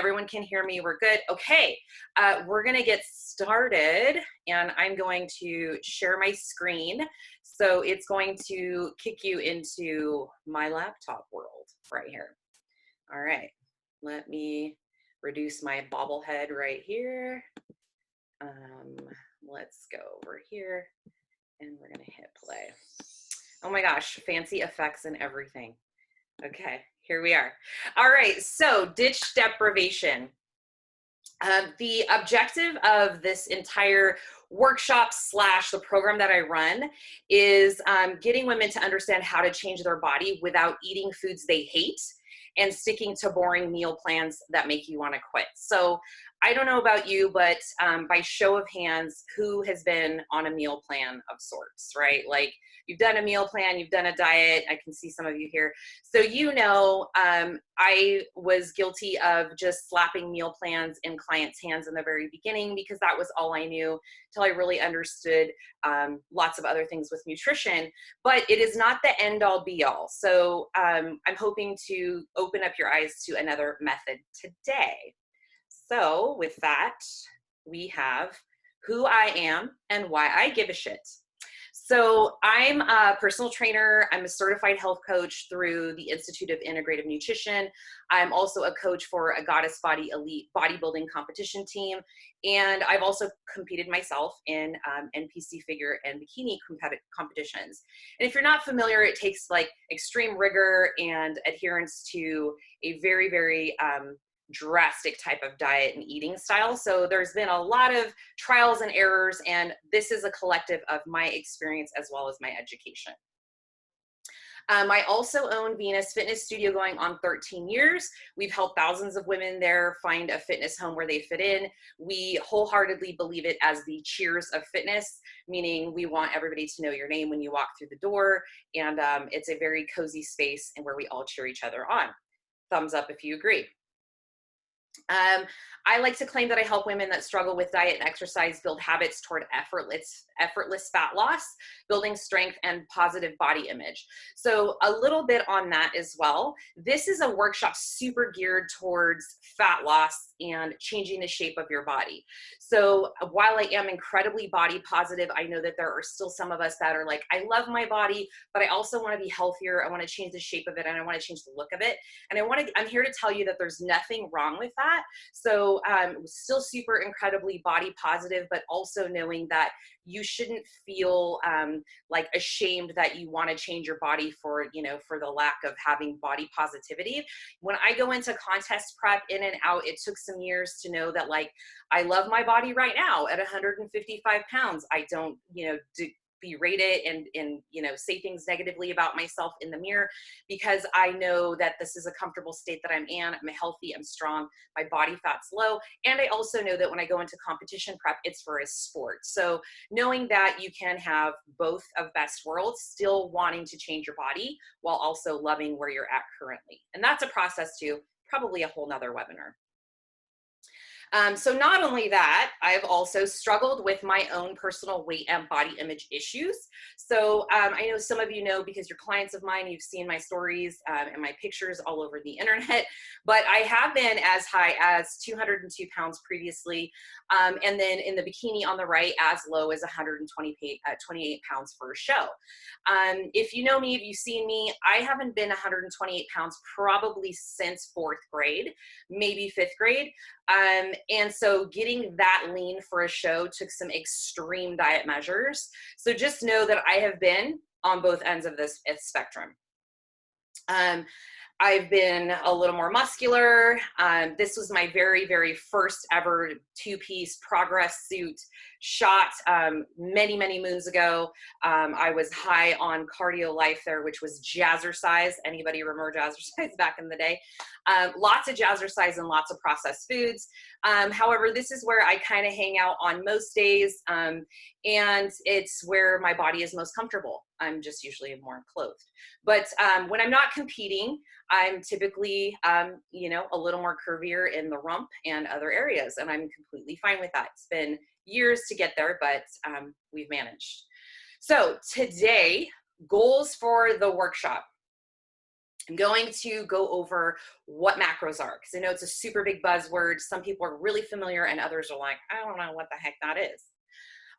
Everyone can hear me. We're good. Okay, we're going to get started, and I'm going to share my screen. So it's going to kick you into my laptop world right here. All right, let me reduce my bobblehead right here. Let's go over here, and we're going to hit play. Oh my gosh, fancy effects and everything. Okay, here we are. All right, so ditch deprivation. The objective of this entire workshop / the program that I run is getting women to understand how to change their body without eating foods they hate and sticking to boring meal plans that make you want to quit. So I don't know about you, but by show of hands, who has been on a meal plan of sorts, right? Like you've done a meal plan, you've done a diet. I can see some of you here. So you know, I was guilty of just slapping meal plans in clients' hands in the very beginning because that was all I knew till I really understood lots of other things with nutrition. But it is not the end all be all. So I'm hoping to open up your eyes to another method today. So with that, we have who I am and why I give a shit. So I'm a personal trainer. I'm a certified health coach through the Institute of Integrative Nutrition. I'm also a coach for a Goddess Body Elite bodybuilding competition team. And I've also competed myself in NPC figure and bikini competitions. And if you're not familiar, it takes like extreme rigor and adherence to a very, very drastic type of diet and eating style. So there's been a lot of trials and errors, and this is a collective of my experience as well as my education. I also own Venus Fitness Studio going on 13 years. We've helped thousands of women there find a fitness home where they fit in. We wholeheartedly believe it as the cheers of fitness, meaning we want everybody to know your name when you walk through the door. And it's a very cozy space and where we all cheer each other on. Thumbs up if you agree. I like to claim that I help women that struggle with diet and exercise build habits toward effortless fat loss, building strength, and positive body image. So a little bit on that as well. This is a workshop super geared towards fat loss and changing the shape of your body. So while I am incredibly body positive, I know that there are still some of us that are like, I love my body, but I also want to be healthier. I want to change the shape of it, and I want to change the look of it. And I'm here to tell you that there's nothing wrong with that. So still super incredibly body positive, but also knowing that you shouldn't feel like ashamed that you want to change your body for the lack of having body positivity. When I go into contest prep in and out, it took some years to know that like I love my body right now at 155 pounds. I don't berate it and say things negatively about myself in the mirror, because I know that this is a comfortable state that I'm in. I'm healthy, I'm strong, my body fat's low. And I also know that when I go into competition prep, it's for a sport. So knowing that you can have both of best worlds, still wanting to change your body while also loving where you're at currently. And that's a process too, probably a whole nother webinar. So not only that, I've also struggled with my own personal weight and body image issues. So I know some of you know because you're clients of mine, you've seen my stories and my pictures all over the internet, but I have been as high as 202 pounds previously. And then in the bikini on the right, as low as 128 pounds for a show. If you know me, if you've seen me, I haven't been 128 pounds probably since 4th grade, maybe 5th grade. And so getting that lean for a show took some extreme diet measures. So just know that I have been on both ends of this spectrum. I've been a little more muscular. This was my very, very first ever 2-piece progress suit shot many, many moons ago. I was high on Cardio Life there, which was jazzercise. Anybody remember jazzercise back in the day? Lots of jazzercise and lots of processed foods. However, this is where I kind of hang out on most days, and it's where my body is most comfortable. I'm just usually more clothed. But when I'm not competing, I'm typically, a little more curvier in the rump and other areas, and I'm completely fine with that. It's been years to get there, but we've managed. So today, goals for the workshop. I'm going to go over what macros are, because I know it's a super big buzzword. Some people are really familiar and others are like, I don't know what the heck that is.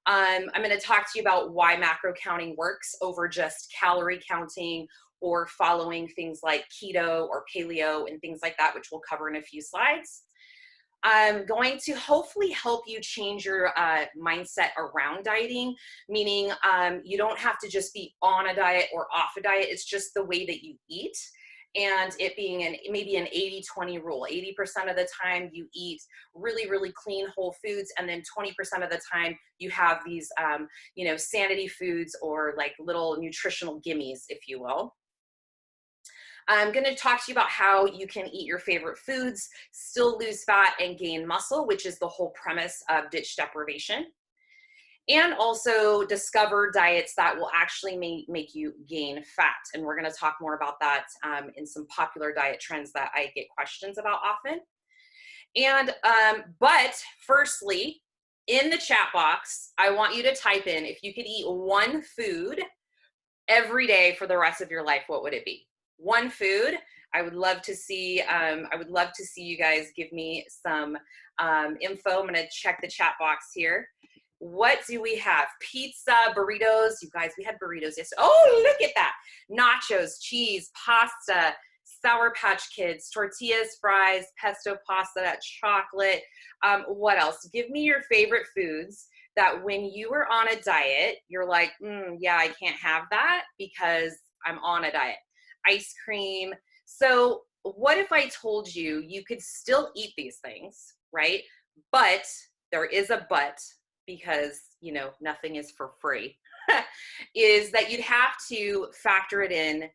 I'm going to talk to you about why macro counting works over just calorie counting or following things like keto or paleo and things like that, which we'll cover in a few slides. I'm going to hopefully help you change your mindset around dieting, meaning you don't have to just be on a diet or off a diet. It's just the way that you eat. And it being maybe an 80-20 rule. 80% of the time you eat really, really clean whole foods, and then 20% of the time you have these, sanity foods or like little nutritional gimmies, if you will. I'm going to talk to you about how you can eat your favorite foods, still lose fat and gain muscle, which is the whole premise of ditch deprivation. And also discover diets that will actually make you gain fat. And we're going to talk more about that in some popular diet trends that I get questions about often. And, but firstly, in the chat box, I want you to type in, if you could eat one food every day for the rest of your life, what would it be? One food. I would love to see, you guys give me some info. I'm going to check the chat box here. What do we have? Pizza, burritos. You guys, we had burritos yesterday. Oh, look at that. Nachos, cheese, pasta, Sour Patch Kids, tortillas, fries, pesto pasta, chocolate. What else? Give me your favorite foods that when you were on a diet, you're like, yeah, I can't have that because I'm on a diet. Ice cream. So what if I told you you could still eat these things, right? But there is a but, because, nothing is for free, is that you'd have to factor it in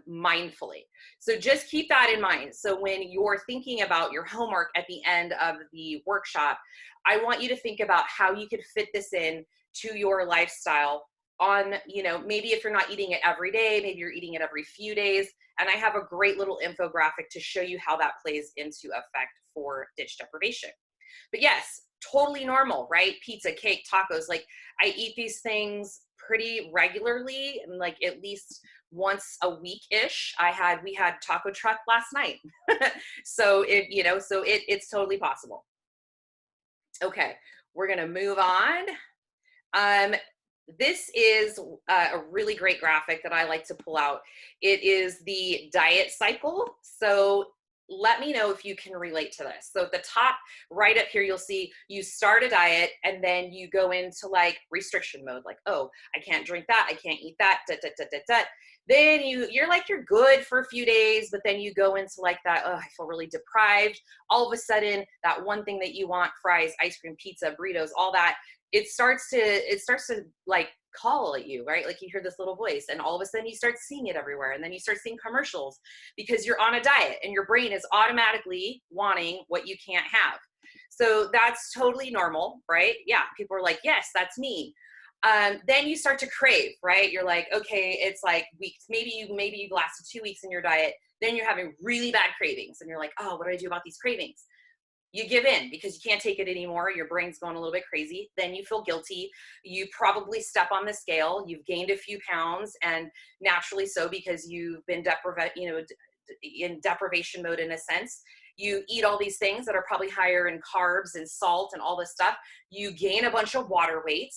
mindfully. So just keep that in mind. So when you're thinking about your homework at the end of the workshop, I want you to think about how you could fit this in to your lifestyle on, maybe if you're not eating it every day, maybe you're eating it every few days. And I have a great little infographic to show you how that plays into effect for ditch deprivation. But yes, totally normal, right? Pizza, cake, tacos. Like, I eat these things pretty regularly, and like at least once a week-ish. We had taco truck last night. So it's totally possible. Okay, we're gonna move on. This is a really great graphic that I like to pull out. It is the diet cycle. So let me know if you can relate to this. So at the top right up here, you'll see you start a diet and then you go into like restriction mode. Like, oh, I can't drink that. I can't eat that. Then you're good for a few days, but then you go into like that, oh, I feel really deprived. All of a sudden, that one thing that you want, fries, ice cream, pizza, burritos, all that, it starts to like call at you, right? Like you hear this little voice, and all of a sudden you start seeing it everywhere, and then you start seeing commercials because you're on a diet and your brain is automatically wanting what you can't have. So that's totally normal, right? Yeah, people are like, yes, that's me. Then you start to crave, right? You're like, okay, it's like weeks, maybe you've lasted 2 weeks in your diet, then you're having really bad cravings, and you're like, oh, what do I do about these cravings? You give in because you can't take it anymore. Your brain's going a little bit crazy. Then you feel guilty. You probably step on the scale. You've gained a few pounds, and naturally so, because you've been in deprivation mode in a sense. You eat all these things that are probably higher in carbs and salt and all this stuff. You gain a bunch of water weight,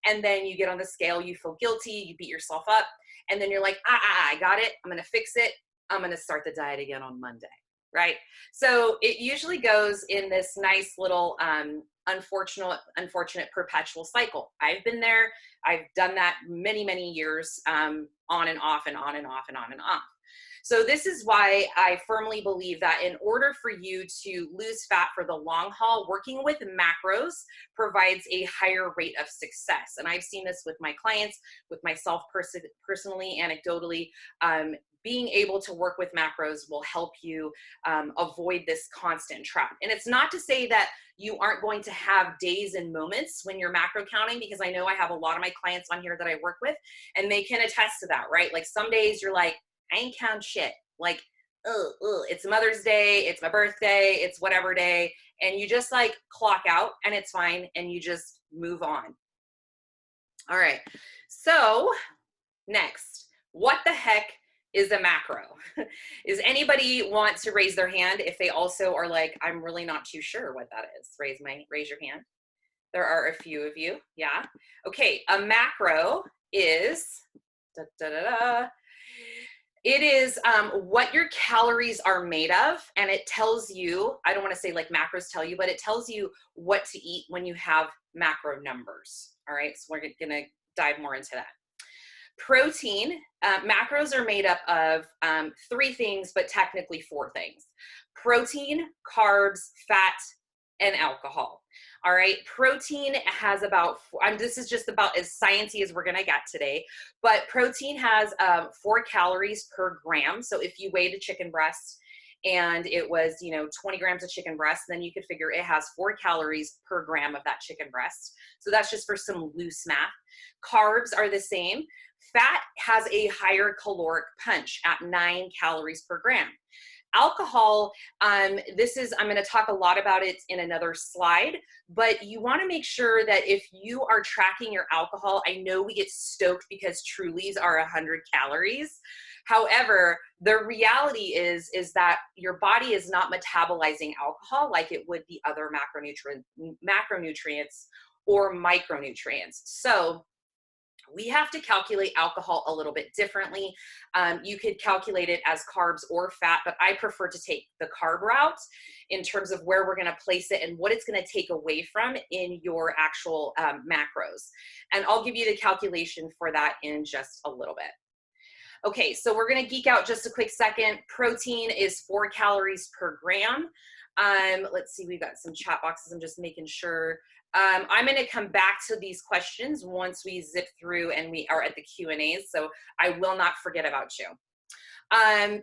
and then you get on the scale. You feel guilty. You beat yourself up, and then you're like, I got it. I'm going to fix it. I'm going to start the diet again on Monday. Right? So it usually goes in this nice little unfortunate perpetual cycle. I've been there. I've done that many, many years, on and off and on and off and on and off. So this is why I firmly believe that in order for you to lose fat for the long haul, working with macros provides a higher rate of success. And I've seen this with my clients, with myself personally, anecdotally. Being able to work with macros will help you avoid this constant trap. And it's not to say that you aren't going to have days and moments when you're macro counting, because I know I have a lot of my clients on here that I work with, and they can attest to that, right? Like some days you're like, I ain't count shit. Like, it's Mother's Day, it's my birthday, it's whatever day, and you just like clock out and it's fine, and you just move on. All right, so next, what the heck is a macro? Is anybody want to raise their hand if they also are like, I'm really not too sure what that is? Raise your hand. There are a few of you. Yeah. Okay. A macro is it is what your calories are made of, and it tells you, I don't want to say like macros tell you, but it tells you what to eat when you have macro numbers. All right, so we're going to dive more into that. Protein, macros are made up of 3 things, but technically 4 things. Protein, carbs, fat, and alcohol. All right, protein has about, this is just about as sciencey as we're gonna get today, but protein has 4 calories per gram. So if you weighed a chicken breast and it was, 20 grams of chicken breast, then you could figure it has 4 calories per gram of that chicken breast. So that's just for some loose math. Carbs are the same. Fat has a higher caloric punch at 9 calories per gram. Alcohol, I'm going to talk a lot about it in another slide, but you want to make sure that if you are tracking your alcohol, I know we get stoked because Trulies are 100 calories. However, the reality is that your body is not metabolizing alcohol like it would the other macronutrients or micronutrients. So we have to calculate alcohol a little bit differently. You could calculate it as carbs or fat, but I prefer to take the carb route in terms of where we're going to place it and what it's going to take away from in your actual macros. And I'll give you the calculation for that in just a little bit. Okay, so we're going to geek out just a quick second. Protein is 4 calories per gram. Let's see, we've got some chat boxes. I'm just making sure. I'm going to come back to these questions once we zip through and we are at the Q&As, so I will not forget about you.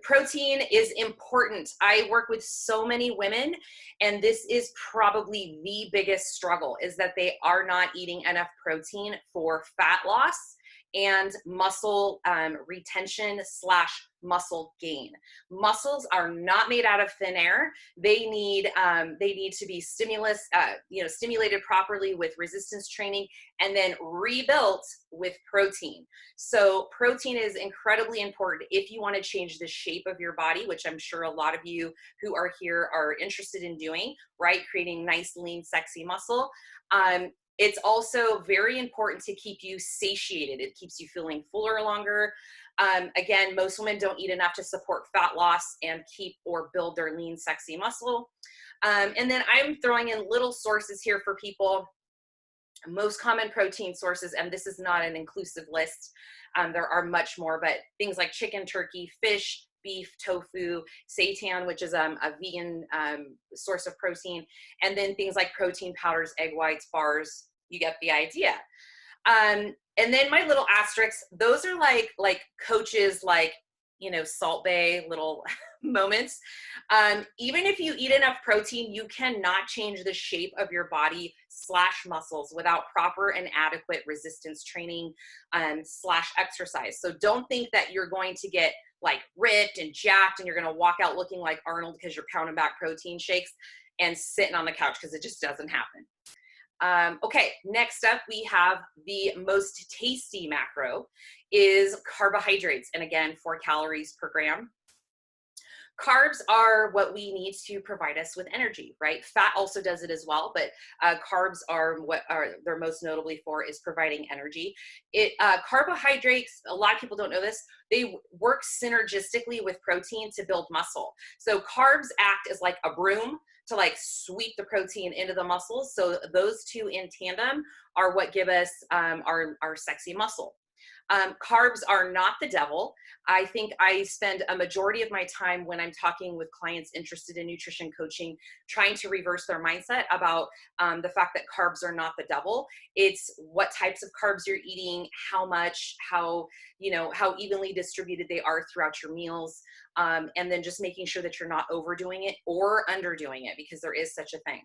Protein is important. I work with so many women, and this is probably the biggest struggle, is that they are not eating enough protein for fat loss and muscle retention / muscle gain. Muscles are not made out of thin air. They need to be stimulated properly with resistance training and then rebuilt with protein. So protein is incredibly important if you want to change the shape of your body, which I'm sure a lot of you who are here are interested in doing, right? Creating nice, lean, sexy muscle. It's also very important to keep you satiated. It keeps you feeling fuller longer. Again, most women don't eat enough to support fat loss and keep or build their lean, sexy muscle. And then I'm throwing in little sources here for people. Most common protein sources, and this is not an inclusive list. There are much more, but things like chicken, turkey, fish, beef, tofu, seitan, which is a vegan source of protein, and then things like protein powders, egg whites, bars. You get the idea. And then my little asterisks, those are like coaches, like, Salt Bay little moments. Even if you eat enough protein, you cannot change the shape of your body / muscles without proper and adequate resistance training / exercise. So don't think that you're going to get like ripped and jacked and you're going to walk out looking like Arnold because you're pounding back protein shakes and sitting on the couch, because it just doesn't happen. Okay, next up we have the most tasty macro is carbohydrates. And again, 4 calories per gram. Carbs are what we need to provide us with energy, right? Fat also does it as well, but carbs are what they're most notably for, is providing energy. Carbohydrates, a lot of people don't know this, they work synergistically with protein to build muscle. So carbs act as like a broom to like sweep the protein into the muscles. So those two in tandem are what give us our sexy muscle. Carbs are not the devil. I think I spend a majority of my time when I'm talking with clients interested in nutrition coaching, trying to reverse their mindset about the fact that carbs are not the devil. It's what types of carbs you're eating, how much, how evenly distributed they are throughout your meals, and then just making sure that you're not overdoing it or underdoing it, because there is such a thing.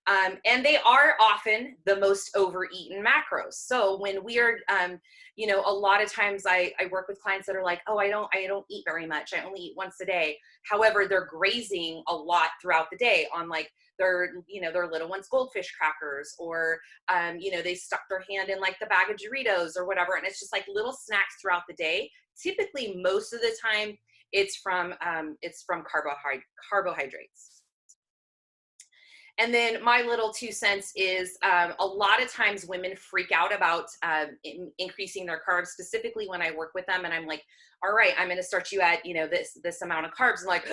And they are often the most overeaten macros. So when we are, a lot of times I work with clients that are like, oh, I don't eat very much. I only eat once a day. However, they're grazing a lot throughout the day on like their little ones goldfish crackers, or, they stuck their hand in like the bag of Doritos or whatever. And it's just like little snacks throughout the day typically most of the time it's from carbohydrates. And then my little 2 cents is a lot of times women freak out about increasing their carbs, specifically when I work with them and I'm like, all right, I'm going to start you at, you know, this amount of carbs. And like,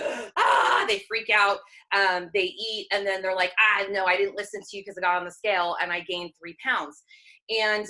they freak out. They eat and then they're like, no, I didn't listen to you because I got on the scale and I gained 3 pounds. And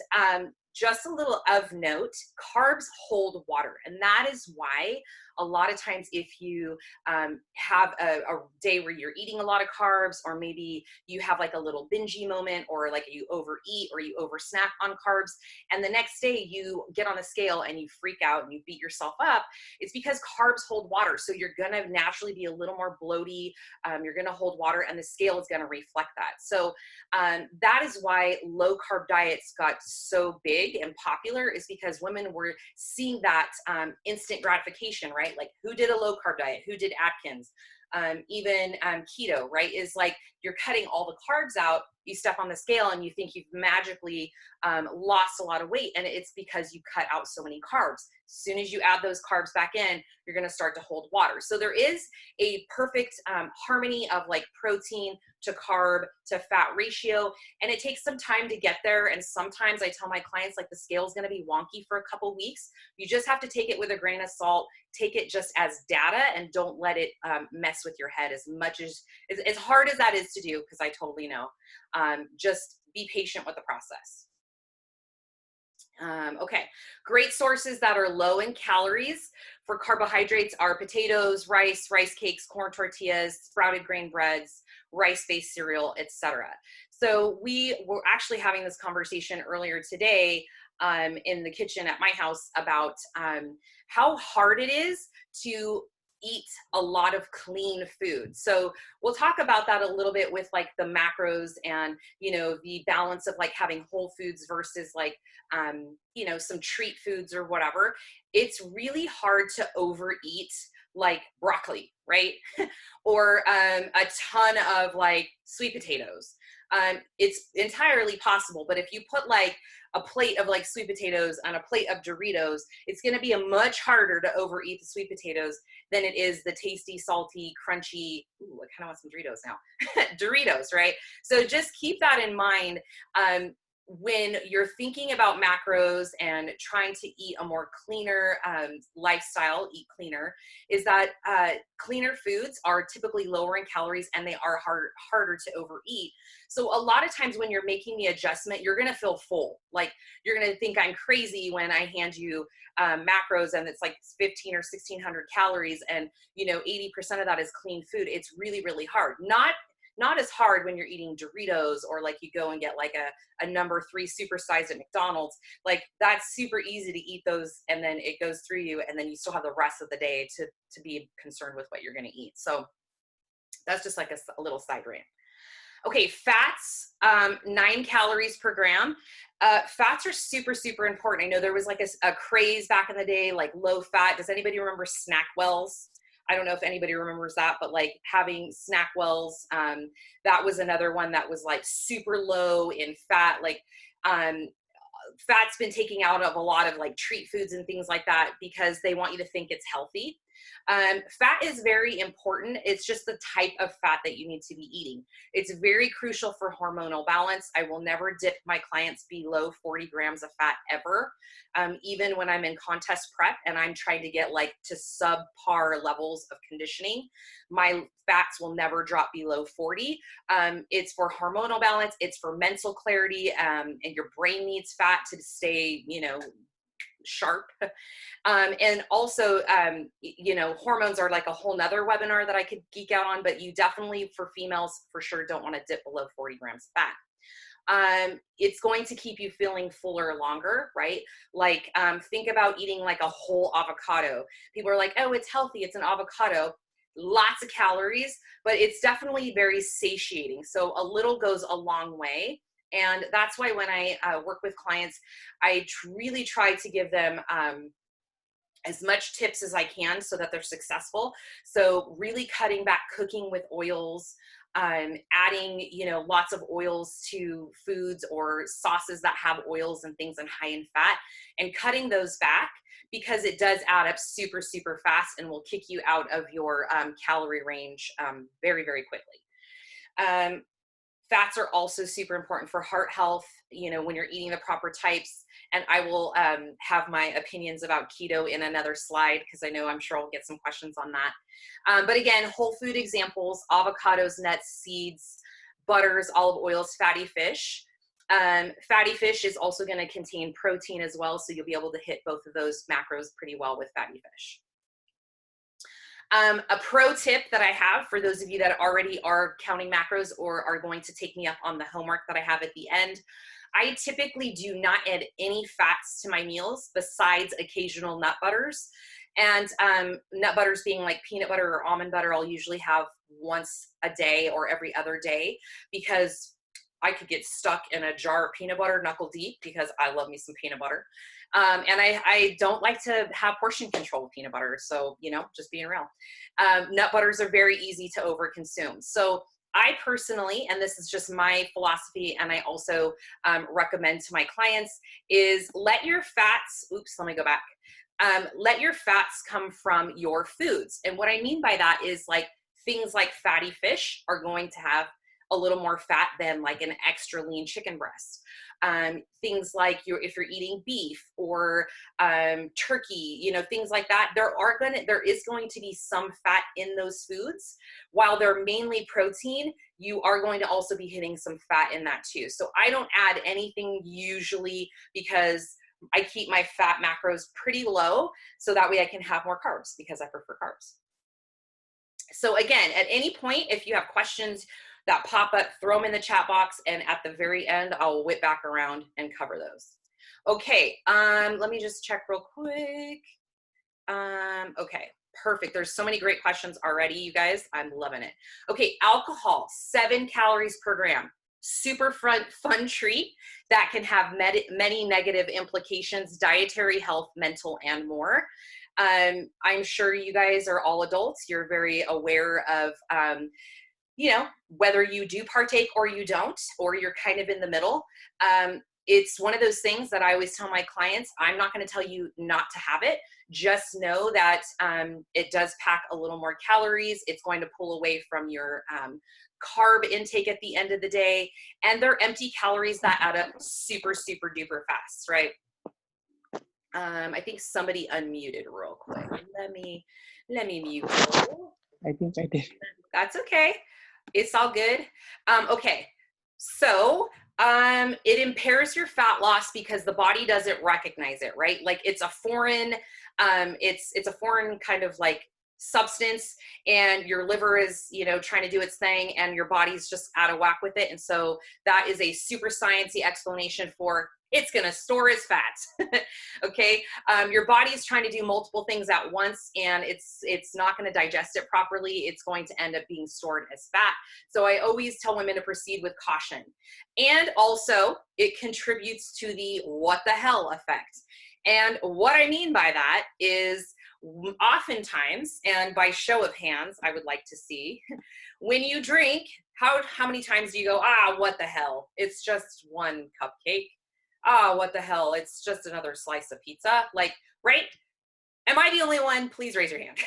just a little of note, carbs hold water. And that is why a lot of times if you have a day where you're eating a lot of carbs, or maybe you have like a little bingey moment, or like you overeat or you over snack on carbs, and the next day you get on a scale and you freak out and you beat yourself up, it's because carbs hold water. So you're going to naturally be a little more bloaty. You're going to hold water and the scale is going to reflect that. So that is why low carb diets got so big and popular, is because women were seeing that instant gratification, right? Like who did a low carb diet? Who did Atkins? Even keto, right? Is like you're cutting all the carbs out, you step on the scale and you think you've magically lost a lot of weight. And it's because you cut out so many carbs. As soon as you add those carbs back in, you're going to start to hold water. So there is a perfect harmony of like protein to carb to fat ratio. And it takes some time to get there. And sometimes I tell my clients, like, the scale is going to be wonky for a couple weeks. You just have to take it with a grain of salt, take it just as data, and don't let it mess with your head as much as hard as that is to do, because I totally know. Just be patient with the process. Okay, great sources that are low in calories for carbohydrates are potatoes, rice cakes, corn tortillas, sprouted grain breads, rice-based cereal, etc. So we were actually having this conversation earlier today in the kitchen at my house about how hard it is to eat a lot of clean food. So we'll talk about that a little bit with like the macros and, you know, the balance of like having whole foods versus like, you know, some treat foods or whatever. It's really hard to overeat like broccoli, right? Or a ton of like sweet potatoes. It's entirely possible, but if you put like a plate of like sweet potatoes on a plate of Doritos, it's going to be a much harder to overeat the sweet potatoes than it is the tasty, salty, crunchy, ooh, I kind of want some Doritos now, Doritos, right? So just keep that in mind when you're thinking about macros and trying to eat a more cleaner lifestyle, eat cleaner, is that cleaner foods are typically lower in calories and they are harder to overeat. So a lot of times when you're making the adjustment, you're going to feel full. Like you're going to think I'm crazy when I hand you macros and it's like 15 or 1600 calories and, you know, 80% of that is clean food. It's really, really hard. Not as hard when you're eating Doritos or like you go and get like a number 3 supersized at McDonald's. Like that's super easy to eat those and then it goes through you and then you still have the rest of the day to be concerned with what you're going to eat. So that's just like a little side rant. Okay, fats, 9 calories per gram. Fats are super, super important. I know there was like a craze back in the day, like low fat. Does anybody remember Snackwells? I don't know if anybody remembers that, but like having Snackwells, that was another one that was like super low in fat. Like fat's been taken out of a lot of like treat foods and things like that because they want you to think it's healthy. Fat is very important. It's just the type of fat that you need to be eating. It's very crucial for hormonal balance. I will never dip my clients below 40 grams of fat ever. Even when I'm in contest prep and I'm trying to get like to subpar levels of conditioning, my fats will never drop below 40. It's for hormonal balance. It's for mental clarity. And your brain needs fat to stay, you know, sharp. And also, you know, hormones are like a whole nother webinar that I could geek out on, but you definitely, for females, for sure, don't want to dip below 40 grams of fat. It's going to keep you feeling fuller longer, right? Like, think about eating like a whole avocado. People are like, oh, it's healthy. It's an avocado. Lots of calories, but it's definitely very satiating. So a little goes a long way. And that's why when I work with clients, I really try to give them as much tips as I can so that they're successful. So really cutting back cooking with oils, adding, you know, lots of oils to foods or sauces that have oils and things and high in fat, and cutting those back, because it does add up super, super fast and will kick you out of your calorie range very, very quickly. Fats are also super important for heart health, you know, when you're eating the proper types. And I will have my opinions about keto in another slide, because I know I'm sure I'll get some questions on that. But again, whole food examples: avocados, nuts, seeds, butters, olive oils, fatty fish. Fatty fish is also going to contain protein as well, so you'll be able to hit both of those macros pretty well with fatty fish. A pro tip that I have for those of you that already are counting macros or are going to take me up on the homework that I have at the end: I typically do not add any fats to my meals besides occasional nut butters. And nut butters being like peanut butter or almond butter, I'll usually have once a day or every other day, because I could get stuck in a jar of peanut butter knuckle deep, because I love me some peanut butter. And I don't like to have portion control with peanut butter. So, you know, just being real. Nut butters are very easy to overconsume. So I personally, and this is just my philosophy, and I also recommend to my clients, is let your fats, let me go back. Let your fats come from your foods. And what I mean by that is, like, things like fatty fish are going to have a little more fat than like an extra lean chicken breast. Things like if you're eating beef or turkey, you know, things like that, there is going to be some fat in those foods. While they're mainly protein, you are going to also be hitting some fat in that too. So I don't add anything usually, because I keep my fat macros pretty low, so that way I can have more carbs, because I prefer carbs. So again, at any point, if you have questions that pop up, throw them in the chat box, and at the very end, I'll whip back around and cover those. Okay, let me just check real quick. Okay, perfect. There's so many great questions already, you guys. I'm loving it. Okay, alcohol, 7 calories per gram. Super fun treat that can have many negative implications: dietary, health, mental, and more. I'm sure you guys are all adults. You're very aware of you know, whether you do partake or you don't, or you're kind of in the middle. It's one of those things that I always tell my clients: I'm not going to tell you not to have it. Just know that it does pack a little more calories. It's going to pull away from your carb intake at the end of the day. And they're empty calories that add up super, super duper fast, right? I think somebody unmuted real quick. Let me mute you. I think I did. That's okay. It's all good. Okay, so it impairs your fat loss because the body doesn't recognize it, right? Like, it's a foreign, it's a foreign kind of like substance, and your liver is, you know, trying to do its thing, and your body's just out of whack with it. And so that is a super sciencey explanation for it's going to store as fat. Okay. Your body is trying to do multiple things at once, and it's not going to digest it properly. It's going to end up being stored as fat. So I always tell women to proceed with caution. And also, it contributes to the what the hell effect. And what I mean by that is, oftentimes, and by show of hands, I would like to see, when you drink, how many times do you go, what the hell? It's just one cupcake. What the hell? It's just another slice of pizza. Like, right? Am I the only one? Please raise your hand.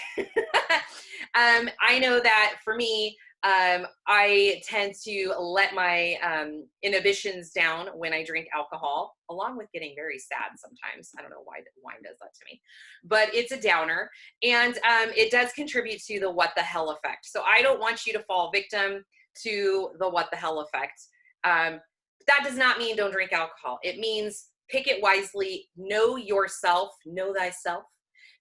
I know that for me, I tend to let my inhibitions down when I drink alcohol, along with getting very sad sometimes. I don't know why wine does that to me, but it's a downer, and it does contribute to the what the hell effect. So I don't want you to fall victim to the what the hell effect. That does not mean don't drink alcohol. It means pick it wisely, know yourself, know thyself.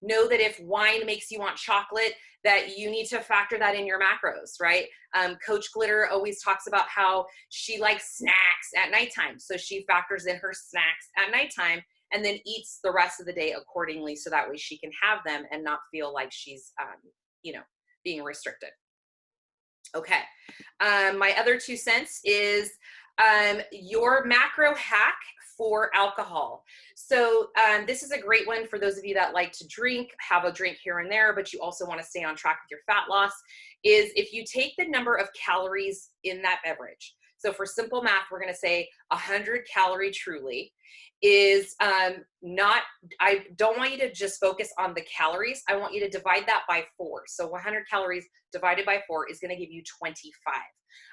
Know that if wine makes you want chocolate, that you need to factor that in your macros, right? Coach Glitter always talks about how she likes snacks at nighttime. So she factors in her snacks at nighttime and then eats the rest of the day accordingly, so that way she can have them and not feel like she's, being restricted. Okay. My other 2 cents is your macro hack for alcohol. So this is a great one for those of you that like to drink, have a drink here and there, but you also want to stay on track with your fat loss, is if you take the number of calories in that beverage. So for simple math, we're going to say 100 calorie Truly is not, I don't want you to just focus on the calories. I want you to divide that by 4. So 100 calories divided by 4 is going to give you 25.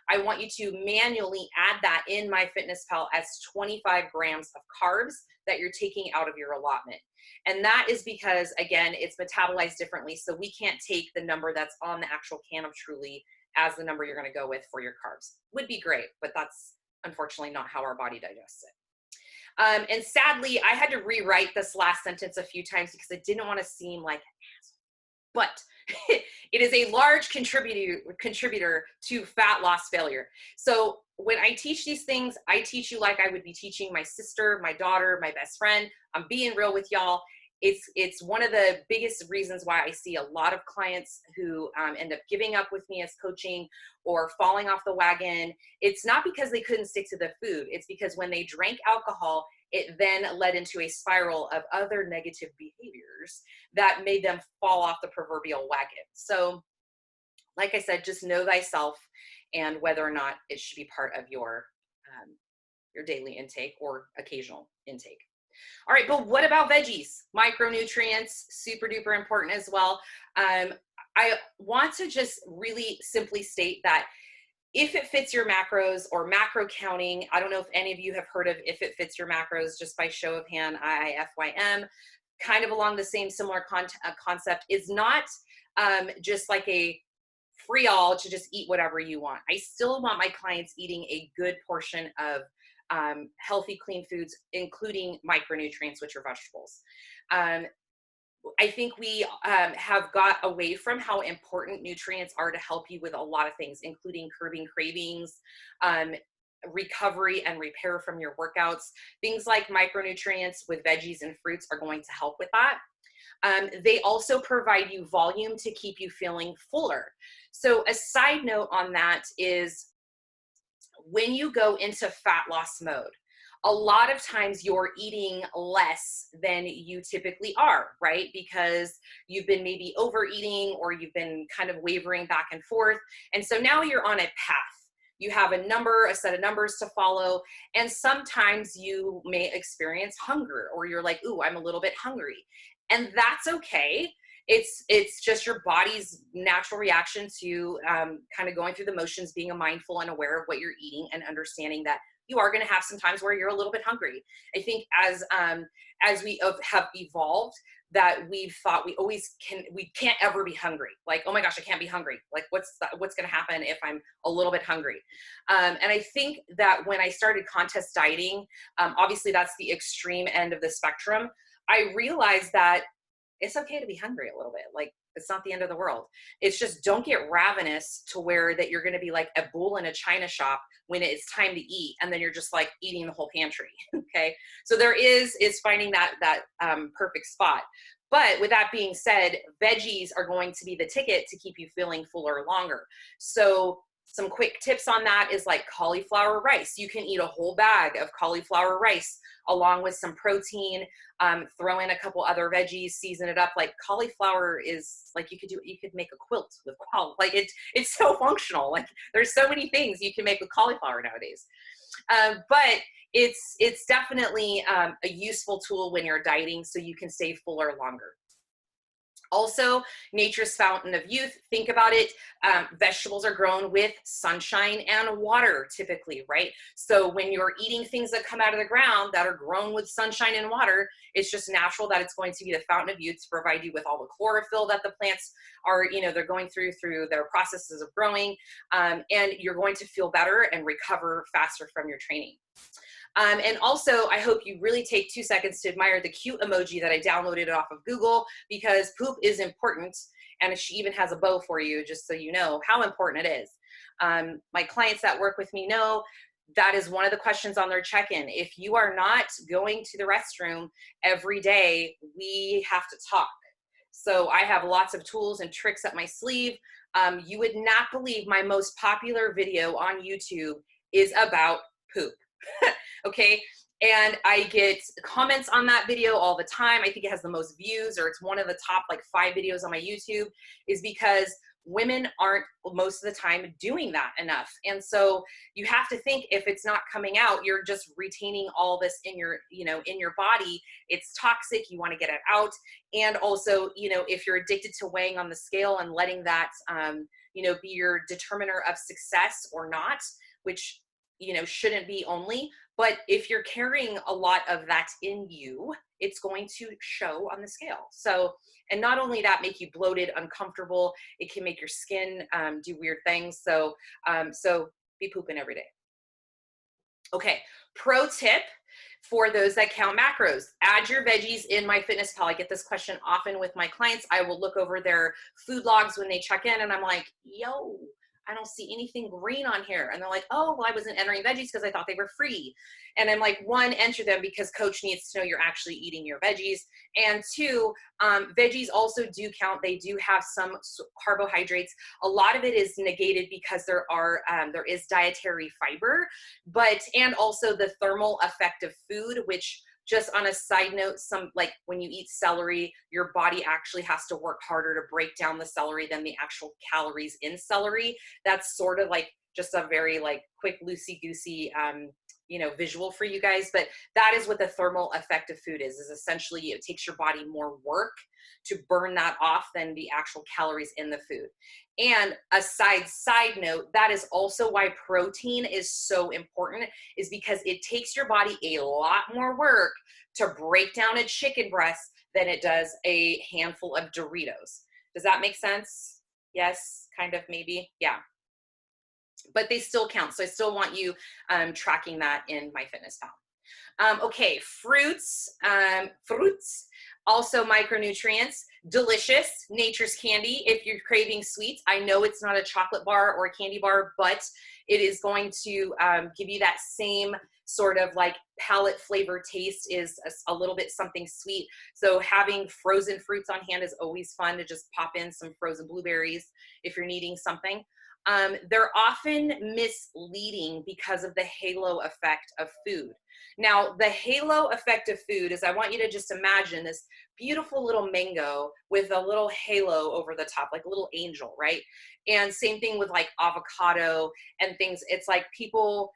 I want you to manually add that in MyFitnessPal as 25 grams of carbs that you're taking out of your allotment. And that is because, again, it's metabolized differently. So we can't take the number that's on the actual can of Truly as the number you're going to go with for your carbs. Would be great, but that's unfortunately not how our body digests it. And sadly, I had to rewrite this last sentence a few times because I didn't want to seem like an asshole. But it is a large contributor to fat loss failure. So when I teach these things, I teach you like I would be teaching my sister, my daughter, my best friend. I'm being real with y'all. It's one of the biggest reasons why I see a lot of clients who end up giving up with me as coaching or falling off the wagon. It's not because they couldn't stick to the food. It's because when they drank alcohol, it then led into a spiral of other negative behaviors that made them fall off the proverbial wagon. So like I said, just know thyself and whether or not it should be part of your daily intake or occasional intake. All right, but what about veggies? Micronutrients, super duper important as well. I want to just really simply state that if it fits your macros or macro counting, I don't know if any of you have heard of if it fits your macros, just by show of hand, IIFYM, kind of along the same similar concept, is not just like a free all to just eat whatever you want. I still want my clients eating a good portion of healthy, clean foods, including micronutrients, which are vegetables. I think we have got away from how important nutrients are to help you with a lot of things, including curbing cravings, recovery and repair from your workouts. Things like micronutrients with veggies and fruits are going to help with that. They also provide you volume to keep you feeling fuller. So a side note on that is when you go into fat loss mode, a lot of times you're eating less than you typically are, right? Because you've been maybe overeating or you've been kind of wavering back and forth. And so now you're on a path. You have a set of numbers to follow. And sometimes you may experience hunger or you're like, ooh, I'm a little bit hungry. And that's okay. It's just your body's natural reaction to kind of going through the motions, being mindful and aware of what you're eating and understanding that you are going to have some times where you're a little bit hungry. I think as we have evolved, that we've thought we can't ever be hungry. Like, oh my gosh, I can't be hungry. Like what's going to happen if I'm a little bit hungry? And I think that when I started contest dieting, obviously that's the extreme end of the spectrum. I realized that it's okay to be hungry a little bit. Like, it's not the end of the world. It's just don't get ravenous to where that you're going to be like a bull in a china shop when it's time to eat. And then you're just like eating the whole pantry. Okay. So there is finding that perfect spot. But with that being said, veggies are going to be the ticket to keep you feeling fuller longer. So some quick tips on that is like cauliflower rice. You can eat a whole bag of cauliflower rice along with some protein, throw in a couple other veggies, season it up. Like cauliflower is like, you could make a quilt with like it's so functional. Like there's so many things you can make with cauliflower nowadays. But it's definitely a useful tool when you're dieting so you can stay fuller longer. Also, nature's fountain of youth. Think about it. Vegetables are grown with sunshine and water typically, right? So when you're eating things that come out of the ground that are grown with sunshine and water, it's just natural that it's going to be the fountain of youth to provide you with all the chlorophyll that the plants are, they're going through their processes of growing. And you're going to feel better and recover faster from your training. And also, I hope you really take 2 seconds to admire the cute emoji that I downloaded off of Google, because poop is important. And she even has a bow for you, just so you know how important it is. My clients that work with me know that is one of the questions on their check-in. If you are not going to the restroom every day, we have to talk. So I have lots of tools and tricks up my sleeve. You would not believe my most popular video on YouTube is about poop. Okay, And I get comments on that video all the time. I think it has the most views, or it's one of the top like 5 videos on my YouTube, is because women aren't most of the time doing that enough. And so you have to think, if it's not coming out, you're just retaining all this in your, you know, in your body. It's toxic. You want to get it out. And also, you know, if you're addicted to weighing on the scale and letting that, you know, be your determiner of success or not, which, you know, shouldn't be only, but if you're carrying a lot of that in you, it's going to show on the scale. So, and not only that, make you bloated, uncomfortable, it can make your skin do weird things. So, so be pooping every day. Okay, pro tip for those that count macros: add your veggies in MyFitnessPal. I get this question often with my clients. I will look over their food logs when they check in, and I'm like, yo, I don't see anything green on here. And they're like, oh, well, I wasn't entering veggies because I thought they were free. And I'm like, 1, enter them because coach needs to know you're actually eating your veggies. And 2, veggies also do count. They do have some carbohydrates. A lot of it is negated because there is dietary fiber, and also the thermal effect of food, which, just on a side note, like when you eat celery, your body actually has to work harder to break down the celery than the actual calories in celery. That's sort of like just a very like quick loosey-goosey, you know, visual for you guys. But that is what the thermal effect of food is essentially it takes your body more work to burn that off than the actual calories in the food. And a side note, that is also why protein is so important, is because it takes your body a lot more work to break down a chicken breast than it does a handful of Doritos. Does that make sense? Yes, kind of, maybe. Yeah. But they still count. So I still want you tracking that in MyFitnessPal. Okay, fruits, also micronutrients, delicious, nature's candy. If you're craving sweets, I know it's not a chocolate bar or a candy bar, but it is going to give you that same sort of like palate flavor taste, is a little bit something sweet. So having frozen fruits on hand is always fun, to just pop in some frozen blueberries if you're needing something. They're often misleading because of the halo effect of food. Now, the halo effect of food is, I want you to just imagine this beautiful little mango with a little halo over the top, like a little angel, right? And same thing with like avocado and things. It's like people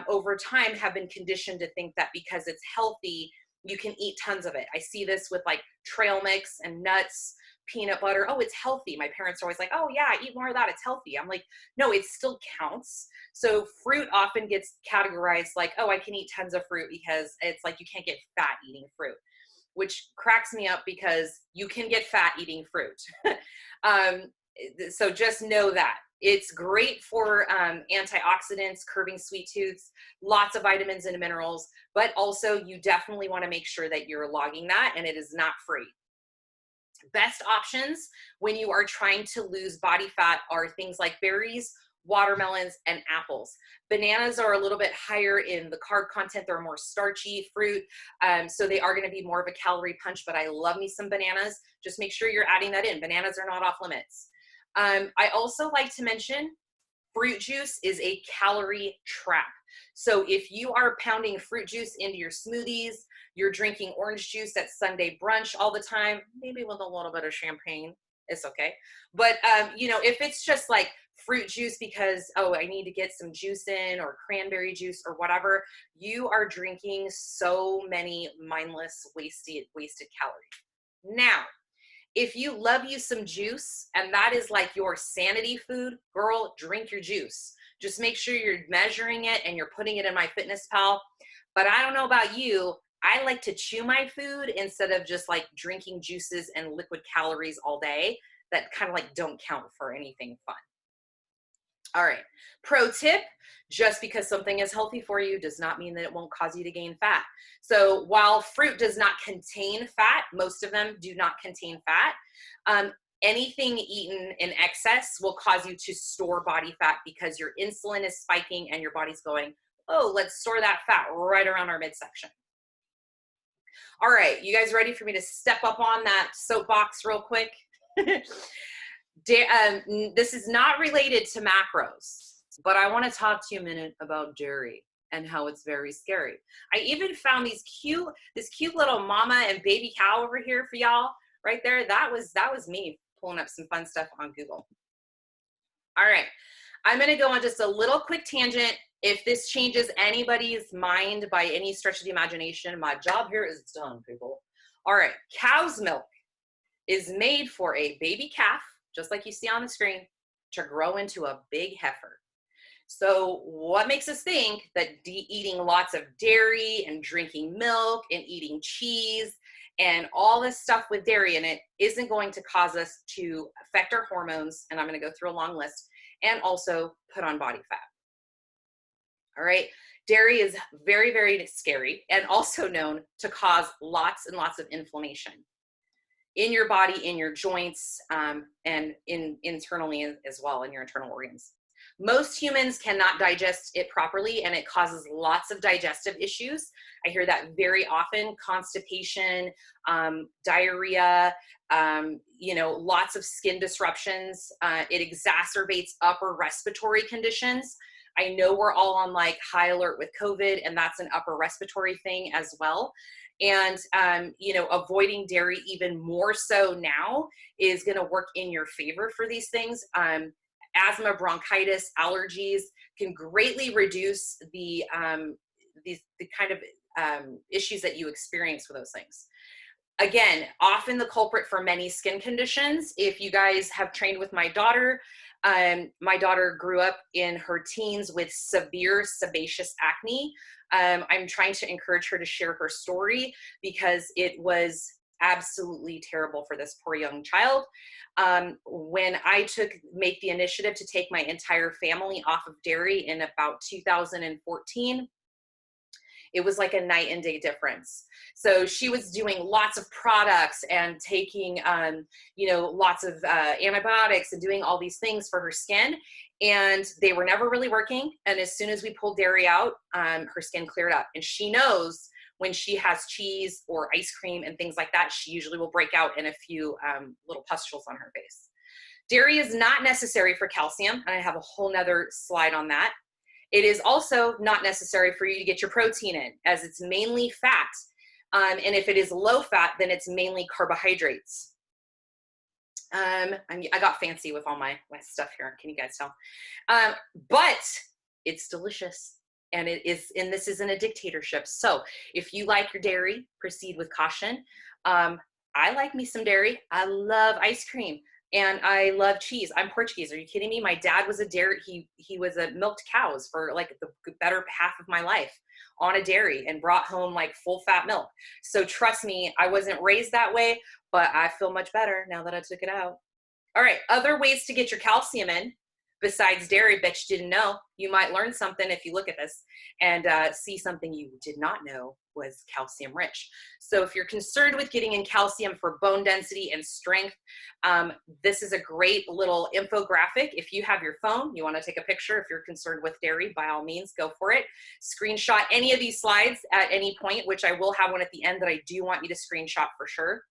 over time have been conditioned to think that because it's healthy, you can eat tons of it. I see this with like trail mix and nuts, peanut butter. Oh, it's healthy. My parents are always like, oh yeah, eat more of that, it's healthy. I'm like, no, it still counts. So fruit often gets categorized like, oh, I can eat tons of fruit because it's like you can't get fat eating fruit, which cracks me up because you can get fat eating fruit. So just know that. It's great for antioxidants, curbing sweet tooths, lots of vitamins and minerals, but also you definitely want to make sure that you're logging that, and it is not free. Best options when you are trying to lose body fat are things like berries, watermelons, and apples. Bananas are a little bit higher in the carb content. They're more starchy fruit, so they are going to be more of a calorie punch, but I love me some bananas. Just make sure you're adding that in. Bananas are not off limits. I also like to mention fruit juice is a calorie trap. So if you are pounding fruit juice into your smoothies, you're drinking orange juice at Sunday brunch all the time, maybe with a little bit of champagne, it's okay. But, you know, if it's just like fruit juice because, oh, I need to get some juice in, or cranberry juice or whatever, you are drinking so many mindless, wasted calories. Now, if you love you some juice and that is like your sanity food, girl, drink your juice. Just make sure you're measuring it and you're putting it in MyFitnessPal. But I don't know about you, I like to chew my food instead of just like drinking juices and liquid calories all day that kind of like don't count for anything fun. All right, pro tip, just because something is healthy for you does not mean that it won't cause you to gain fat. So while fruit does not contain fat, most of them do not contain fat, anything eaten in excess will cause you to store body fat because your insulin is spiking and your body's going, oh, let's store that fat right around our midsection. All right, you guys ready for me to step up on that soapbox real quick? This is not related to macros, but I want to talk to you a minute about dairy and how it's very scary. I even found this cute little mama and baby cow over here for y'all right there. That was me pulling up some fun stuff on Google. All right, I'm gonna go on just a little quick tangent. If this changes anybody's mind by any stretch of the imagination, my job here is done, people. All right, cow's milk is made for a baby calf, just like you see on the screen, to grow into a big heifer. So what makes us think that eating lots of dairy and drinking milk and eating cheese and all this stuff with dairy in it isn't going to cause us to affect our hormones? And I'm going to go through a long list, and also put on body fat. All right. Dairy is very, very scary, and also known to cause lots and lots of inflammation in your body, in your joints, and internally as well, in your internal organs. Most humans cannot digest it properly, and it causes lots of digestive issues. I hear that very often: constipation, diarrhea, lots of skin disruptions. It exacerbates upper respiratory conditions. I know we're all on like high alert with COVID, and that's an upper respiratory thing as well. And, avoiding dairy even more so now is going to work in your favor for these things. Asthma, bronchitis, allergies can greatly reduce the kind of issues that you experience with those things. Again, often the culprit for many skin conditions. If you guys have trained with my daughter grew up in her teens with severe sebaceous acne. I'm trying to encourage her to share her story because it was absolutely terrible for this poor young child. When I make the initiative to take my entire family off of dairy in about 2014, it was like a night and day difference. So she was doing lots of products and taking, lots of antibiotics and doing all these things for her skin, and they were never really working. And as soon as we pulled dairy out, her skin cleared up. And she knows when she has cheese or ice cream and things like that, she usually will break out in a few little pustules on her face. Dairy is not necessary for calcium, and I have a whole nother slide on that. It is also not necessary for you to get your protein in, as it's mainly fat. And if it is low fat, then it's mainly carbohydrates. I got fancy with all my stuff here. Can you guys tell? But it's delicious. And this isn't a dictatorship. So if you like your dairy, proceed with caution. I like me some dairy. I love ice cream. And I love cheese. I'm Portuguese. Are you kidding me? My dad was a dairy. He was a milked cows for like the better half of my life on a dairy, and brought home like full fat milk. So trust me, I wasn't raised that way, but I feel much better now that I took it out. All right, other ways to get your calcium in besides dairy. Bet you didn't know. You might learn something if you look at this and see something you did not know was calcium rich. So if you're concerned with getting in calcium for bone density and strength, this is a great little infographic. If you have your phone, you want to take a picture. If you're concerned with dairy, by all means, go for it. Screenshot any of these slides at any point, which I will have one at the end that I do want you to screenshot for sure.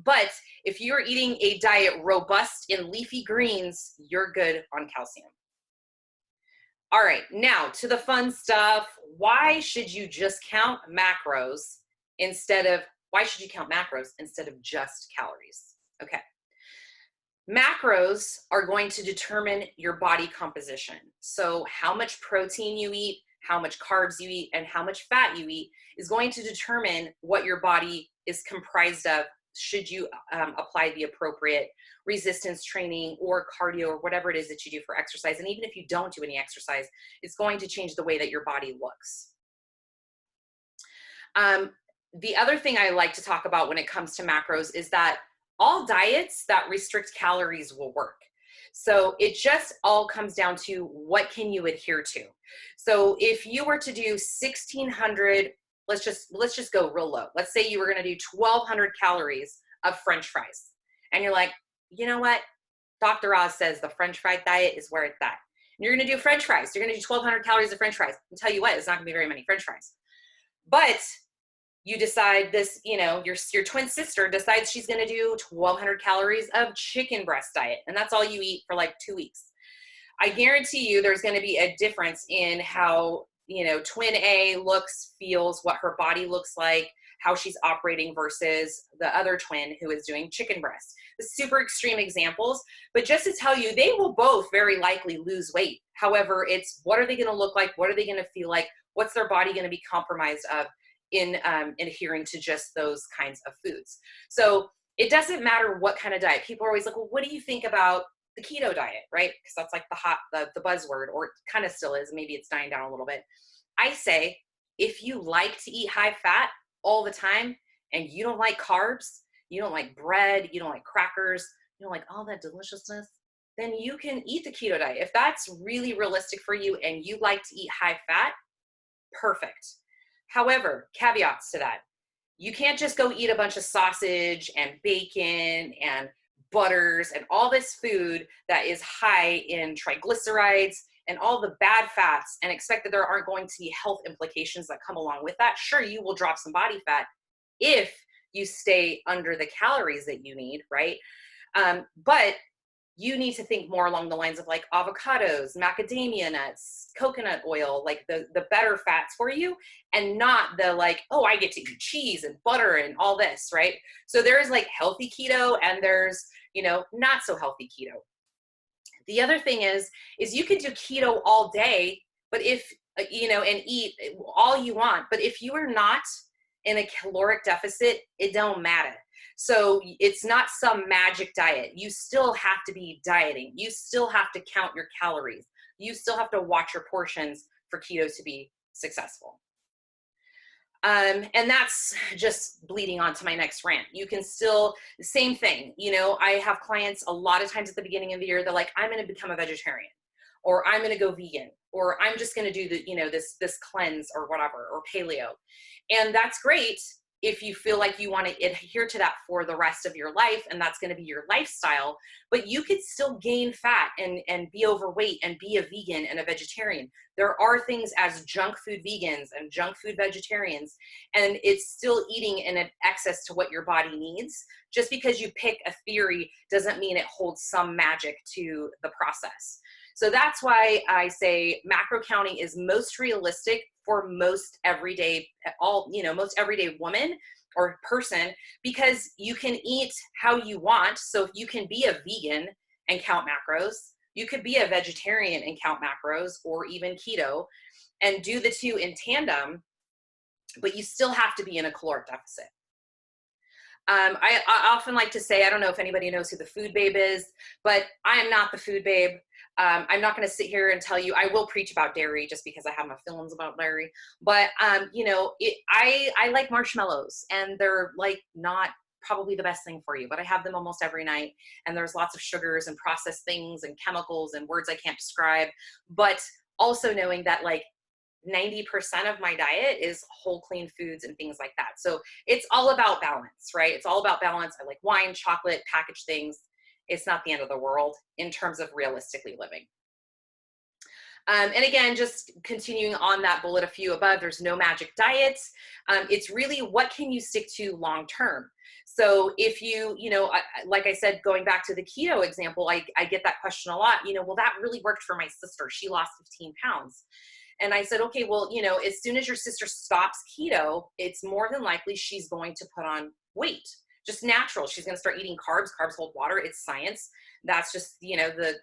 But if you're eating a diet robust in leafy greens, you're good on calcium. All right, now to the fun stuff. Why should you just count macros instead of just calories? Okay. Macros are going to determine your body composition. So how much protein you eat, how much carbs you eat, and how much fat you eat is going to determine what your body is comprised of should you apply the appropriate resistance training or cardio or whatever it is that you do for exercise. And even if you don't do any exercise, it's going to change the way that your body looks. The other thing I like to talk about when it comes to macros is that all diets that restrict calories will work. So it just all comes down to what can you adhere to. So if you were to do 1,600, let's just go real low. Let's say you were going to do 1,200 calories of French fries. And you're like, you know what? Dr. Oz says the French fry diet is where it's at. And you're going to do French fries. You're going to do 1,200 calories of French fries. I'll tell you what, it's not going to be very many French fries. But you decide this, your twin sister decides she's going to do 1,200 calories of chicken breast diet. And that's all you eat for like 2 weeks. I guarantee you there's going to be a difference in how twin A looks, feels, what her body looks like, how she's operating versus the other twin who is doing chicken breast. The super extreme examples, but just to tell you, they will both very likely lose weight. However, it's what are they going to look like? What are they going to feel like? What's their body going to be compromised of in adhering to just those kinds of foods? So it doesn't matter what kind of diet. People are always like, well, what do you think about the keto diet, right? Because that's like the buzzword, or it kind of still is. Maybe it's dying down a little bit. I say, if you like to eat high fat all the time and you don't like carbs, you don't like bread, you don't like crackers, you don't like all that deliciousness, then you can eat the keto diet. If that's really realistic for you and you like to eat high fat, perfect. However, caveats to that. You can't just go eat a bunch of sausage and bacon and butters and all this food that is high in triglycerides and all the bad fats and expect that there aren't going to be health implications that come along with that. Sure, you will drop some body fat if you stay under the calories that you need, right? But you need to think more along the lines of like avocados, macadamia nuts, coconut oil, like the better fats for you, and not the like, oh, I get to eat cheese and butter and all this, right? So there is like healthy keto and there's, not so healthy keto. The other thing is you can do keto all day, but if, and eat all you want, but if you are not in a caloric deficit, it don't matter. So it's not some magic diet. You still have to be dieting. You still have to count your calories. You still have to watch your portions for keto to be successful. And that's just bleeding on to my next rant. You can still, same thing. I have clients a lot of times at the beginning of the year, they're like, I'm going to become a vegetarian, or I'm going to go vegan, or I'm just going to do this cleanse or whatever, or paleo. And that's great if you feel like you want to adhere to that for the rest of your life, and that's going to be your lifestyle, but you could still gain fat and be overweight and be a vegan and a vegetarian. There are things as junk food vegans and junk food vegetarians, and it's still eating in an excess to what your body needs. Just because you pick a theory doesn't mean it holds some magic to the process. So that's why I say macro counting is most realistic for most everyday, most everyday woman or person, because you can eat how you want. So if you can be a vegan and count macros, you could be a vegetarian and count macros, or even keto, and do the two in tandem, but you still have to be in a caloric deficit. I often like to say, I don't know if anybody knows who the food babe is, but I am not the food babe. I'm not going to sit here and tell you, I will preach about dairy just because I have my feelings about dairy, but I like marshmallows, and they're like not probably the best thing for you, but I have them almost every night, and there's lots of sugars and processed things and chemicals and words I can't describe, but also knowing that like 90% of my diet is whole clean foods and things like that. So it's all about balance, right? It's all about balance. I like wine, chocolate, packaged things. It's not the end of the world in terms of realistically living. And again, just continuing on that bullet a few above, there's no magic diets. It's really what can you stick to long term. So if you, like I said, going back to the keto example, I get that question a lot, well, that really worked for my sister. She lost 15 pounds. And I said, okay, well, as soon as your sister stops keto, it's more than likely she's going to put on weight. Just natural. She's going to start eating carbs. Carbs hold water. It's science. That's just,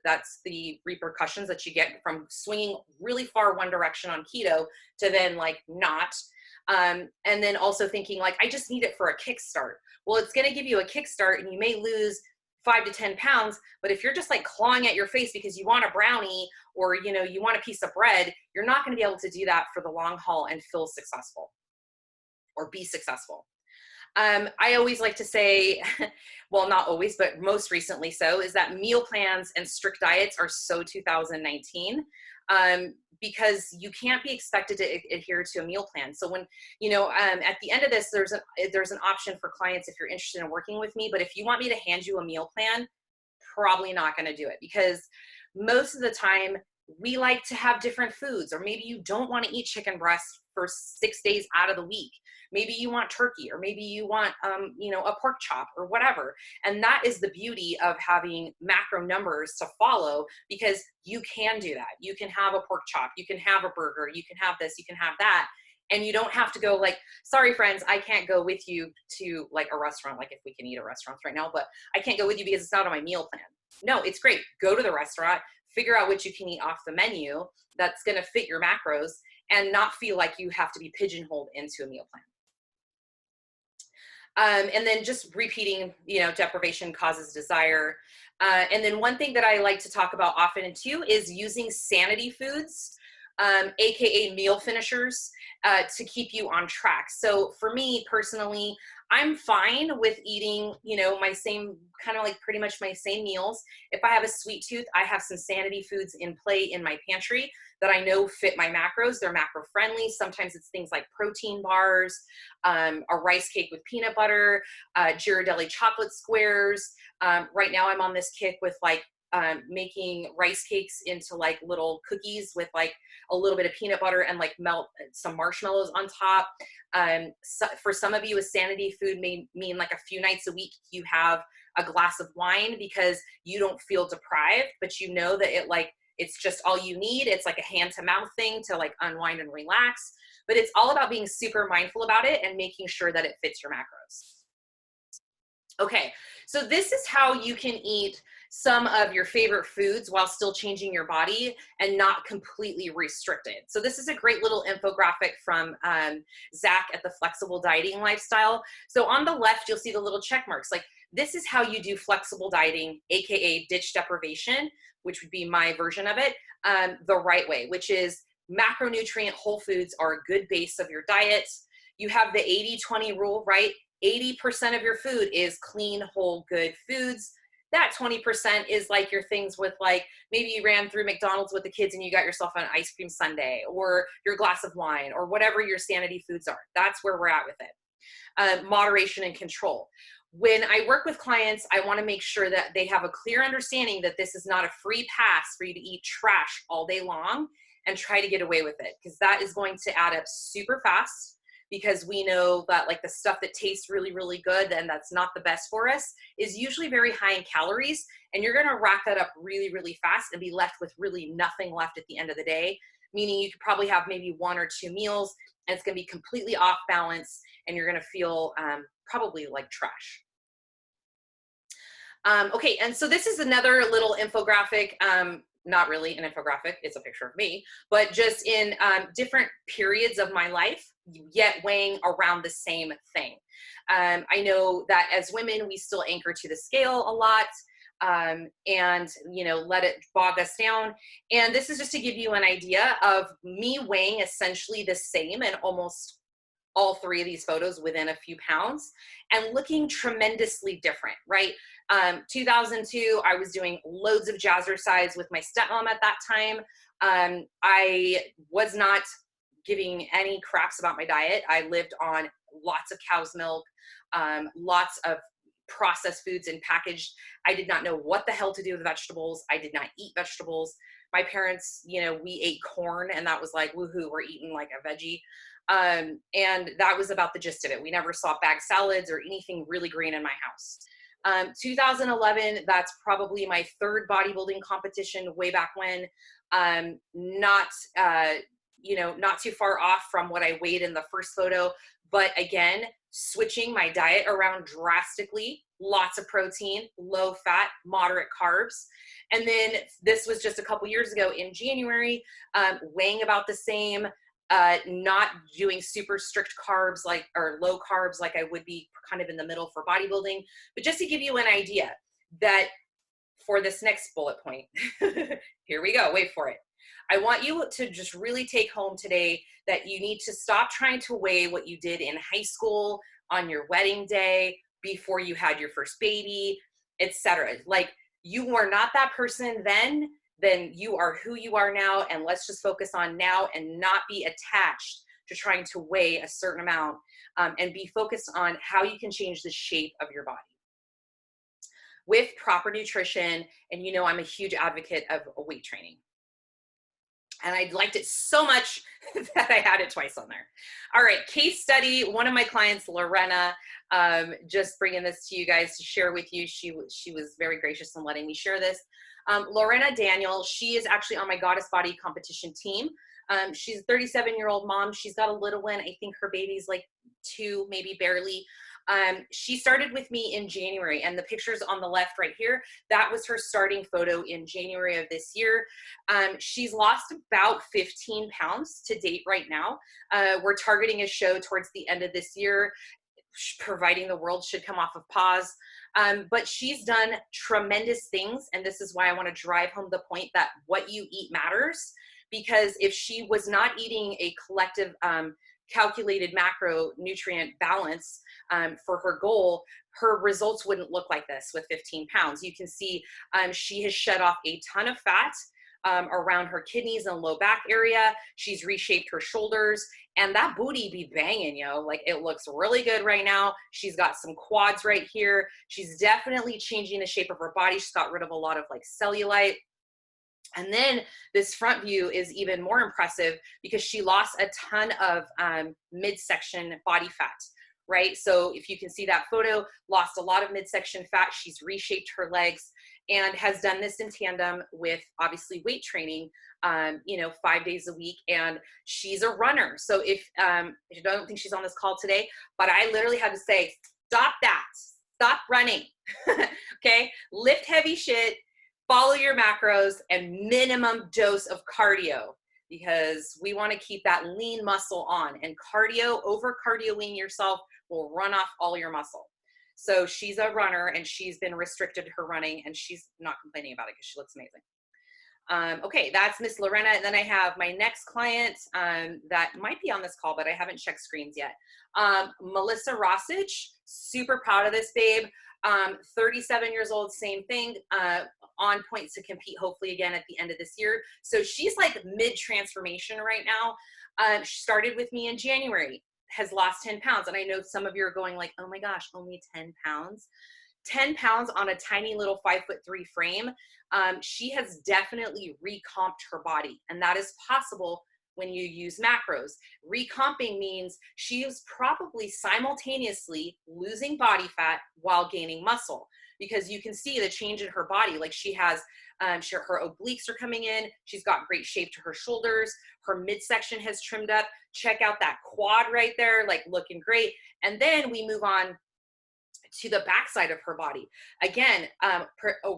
that's the repercussions that you get from swinging really far one direction on keto to then like not. And then also thinking like, I just need it for a kickstart. Well, it's going to give you a kickstart and you may lose 5 to 10 pounds. But if you're just like clawing at your face because you want a brownie or, you want a piece of bread, you're not going to be able to do that for the long haul and feel successful or be successful. I always like to say, well, not always, but most recently so, is that meal plans and strict diets are so 2019 because you can't be expected to adhere to a meal plan. So when, at the end of this, there's an option for clients if you're interested in working with me, but if you want me to hand you a meal plan, probably not going to do it, because most of the time we like to have different foods, or maybe you don't want to eat chicken breast for 6 days out of the week. Maybe you want turkey, or maybe you want, you know, a pork chop or whatever. And that is the beauty of having macro numbers to follow, because you can do that. You can have a pork chop, you can have a burger, you can have this, you can have that. And you don't have to go like, sorry friends, I can't go with you to like a restaurant, like if we can eat at restaurants right now, but I can't go with you because it's not on my meal plan. No, it's great. Go to the restaurant, figure out what you can eat off the menu that's going to fit your macros, and not feel like you have to be pigeonholed into a meal plan. And then just repeating, you know, deprivation causes desire. And then one thing that I like to talk about often too is using sanity foods, AKA meal finishers, to keep you on track. So for me personally, I'm fine with eating, you know, my same, kind of like pretty much my same meals. If I have a sweet tooth, I have some sanity foods in play in my pantry that I know fit my macros. They're macro friendly. Sometimes it's things like protein bars, a rice cake with peanut butter, Ghirardelli chocolate squares. Right now I'm on this kick with like making rice cakes into like little cookies with like a little bit of peanut butter and like melt some marshmallows on top. So for some of you, a sanity food may mean like a few nights a week you have a glass of wine because you don't feel deprived, but you know that it's just all you need. It's like a hand to mouth thing to like unwind and relax, but it's all about being super mindful about it and making sure that it fits your macros. Okay, so this is how you can eat some of your favorite foods while still changing your body and not completely restricted. So this is a great little infographic from Zach at the Flexible Dieting Lifestyle. So on the left, you'll see the little check marks. Like, this is how you do flexible dieting, AKA ditch deprivation, which would be my version of it, the right way, which is macronutrient whole foods are a good base of your diet. You have the 80-20 rule, right? 80% of your food is clean, whole, good foods. That 20% is like your things with like, maybe you ran through McDonald's with the kids and you got yourself an ice cream sundae or your glass of wine or whatever your sanity foods are. That's where we're at with it. Moderation and control. When I work with clients, I want to make sure that they have a clear understanding that this is not a free pass for you to eat trash all day long and try to get away with it, because that is going to add up super fast. Because we know that like the stuff that tastes really, really good and that's not the best for us is usually very high in calories. And you're going to rack that up really, really fast and be left with really nothing left at the end of the day. Meaning you could probably have maybe 1 or 2 meals and it's going to be completely off balance and you're going to feel probably like trash. Okay, and so this is another little infographic. Not really an infographic, it's a picture of me, but just in different periods of my life, yet weighing around the same thing. I know that as women, we still anchor to the scale a lot and, you know, let it bog us down. And this is just to give you an idea of me weighing essentially the same in almost all 3 of these photos within a few pounds and looking tremendously different, right? 2002, I was doing loads of jazzercise with my stepmom at that time. I was not giving any craps about my diet. I lived on lots of cow's milk, lots of processed foods and packaged. I did not know what the hell to do with vegetables. I did not eat vegetables. My parents, you know, we ate corn and that was like, woohoo, we're eating like a veggie. And that was about the gist of it. We never saw bag salads or anything really green in my house. 2011, that's probably my 3rd bodybuilding competition way back when. Not, you know, not too far off from what I weighed in the first photo, but again, switching my diet around drastically, lots of protein, low fat, moderate carbs. And then this was just a couple years ago in January, weighing about the same, not doing super strict carbs like, or low carbs like I would be kind of in the middle for bodybuilding, but just to give you an idea that for this next bullet point, here we go, wait for it. I want you to just really take home today that you need to stop trying to weigh what you did in high school, on your wedding day, before you had your first baby, etc. Like, you were not that person then you are who you are now, and let's just focus on now and not be attached to trying to weigh a certain amount, and be focused on how you can change the shape of your body with proper nutrition. And you know, I'm a huge advocate of weight training. And I liked it so much that I had it twice on there. All right, case study. One of my clients, Lorena, just bringing this to you guys to share with you. She was very gracious in letting me share this. Lorena Daniel, she is actually on my Goddess Body competition team. She's a 37-year-old mom. She's got a little one. I think her baby's like 2, maybe barely. She started with me in January, and the pictures on the left right here, that was her starting photo in January of this year. She's lost about 15 pounds to date right now. We're targeting a show towards the end of this year, providing the world should come off of pause. But she's done tremendous things, and this is why I want to drive home the point that what you eat matters, because if she was not eating a collective calculated macronutrient balance for her goal, her results wouldn't look like this with 15 pounds. You can see she has shed off a ton of fat around her kidneys and low back area. She's reshaped her shoulders, and that booty be banging, yo. Like, it looks really good right now. She's got some quads right here. She's definitely changing the shape of her body. She's got rid of a lot of like cellulite. And then this front view is even more impressive because she lost a ton of midsection body fat, right? So if you can see that photo, lost a lot of midsection fat. She's reshaped her legs and has done this in tandem with obviously weight training, 5 days a week. And she's a runner. So if I don't think she's on this call today, but I literally had to say, stop that, stop running, okay? Lift heavy shit, follow your macros, and minimum dose of cardio, because we want to keep that lean muscle on, and over cardioing yourself will run off all your muscle. So she's a runner, and she's been restricted her running, and she's not complaining about it because she looks amazing. Okay, that's Miss Lorena. And then I have my next client that might be on this call, but I haven't checked screens yet. Melissa Rossage, super proud of this babe. 37 years old, same thing, on point to compete hopefully again at the end of this year. So she's like mid-transformation right now. She started with me in January, has lost 10 pounds. And I know some of you are going like, oh my gosh, only 10 pounds. 10 pounds on a tiny little 5'3" frame. She has definitely recomped her body, and that is possible when you use macros. Recomping means she is probably simultaneously losing body fat while gaining muscle, because you can see the change in her body. Like, she has, her obliques are coming in. She's got great shape to her shoulders. Her midsection has trimmed up. Check out that quad right there, like looking great. And then we move on to the backside of her body. Again,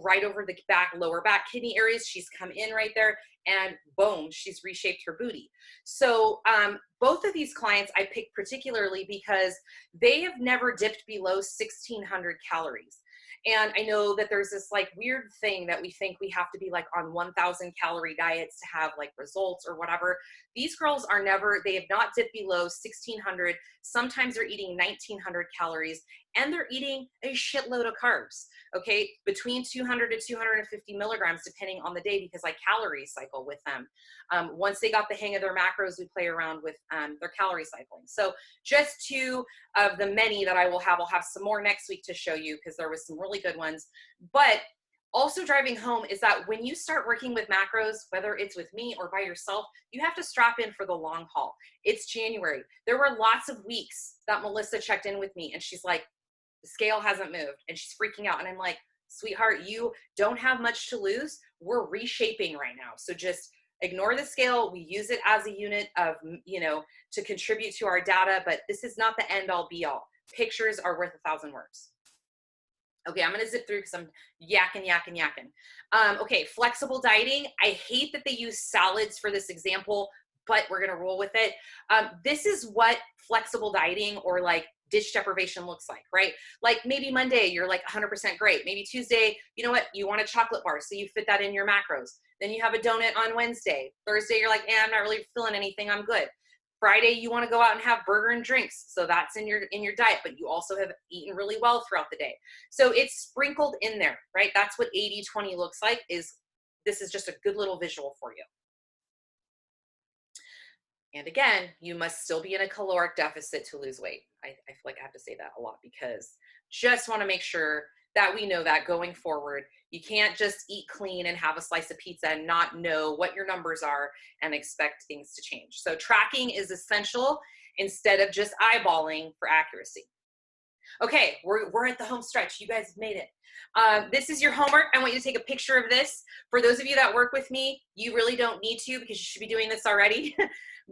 right over the back, lower back kidney areas, she's come in right there, and boom, she's reshaped her booty. So both of these clients I picked particularly because they have never dipped below 1,600 calories. And I know that there's this like weird thing that we think we have to be like on 1,000 calorie diets to have like results or whatever. These girls are never, they have not dipped below 1,600. Sometimes they're eating 1,900 calories, and they're eating a shitload of carbs, okay? Between 200 to 250 milligrams, depending on the day, because I calorie cycle with them. Once they got the hang of their macros, we play around with their calorie cycling. So just 2 of the many that I will have. I'll have some more next week to show you, because there was some really good ones. But also driving home is that when you start working with macros, whether it's with me or by yourself, you have to strap in for the long haul. It's January. There were lots of weeks that Melissa checked in with me, and she's like, the scale hasn't moved, and she's freaking out. And I'm like, sweetheart, you don't have much to lose. We're reshaping right now. So just ignore the scale. We use it as a unit of, to contribute to our data, but this is not the end all be all. Pictures are worth 1,000 words. Okay, I'm gonna zip through because I'm yakking. Okay, flexible dieting. I hate that they use salads for this example, but we're gonna roll with it. This is what flexible dieting or like ditch deprivation looks like, right? Like maybe Monday, you're like 100% great. Maybe Tuesday, you know what? You want a chocolate bar, so you fit that in your macros. Then you have a donut on Wednesday. Thursday, you're like, I'm not really feeling anything. I'm good. Friday, you want to go out and have burger and drinks. So that's in your diet, but you also have eaten really well throughout the day. So it's sprinkled in there, right? That's what 80-20 looks like. This is just a good little visual for you. And again, you must still be in a caloric deficit to lose weight. I feel like I have to say that a lot, because just want to make sure that we know that going forward, you can't just eat clean and have a slice of pizza and not know what your numbers are and expect things to change. So tracking is essential instead of just eyeballing for accuracy. Okay, we're at the home stretch. You guys made it. This is your homework. I want you to take a picture of this. For those of you that work with me, you really don't need to because you should be doing this already.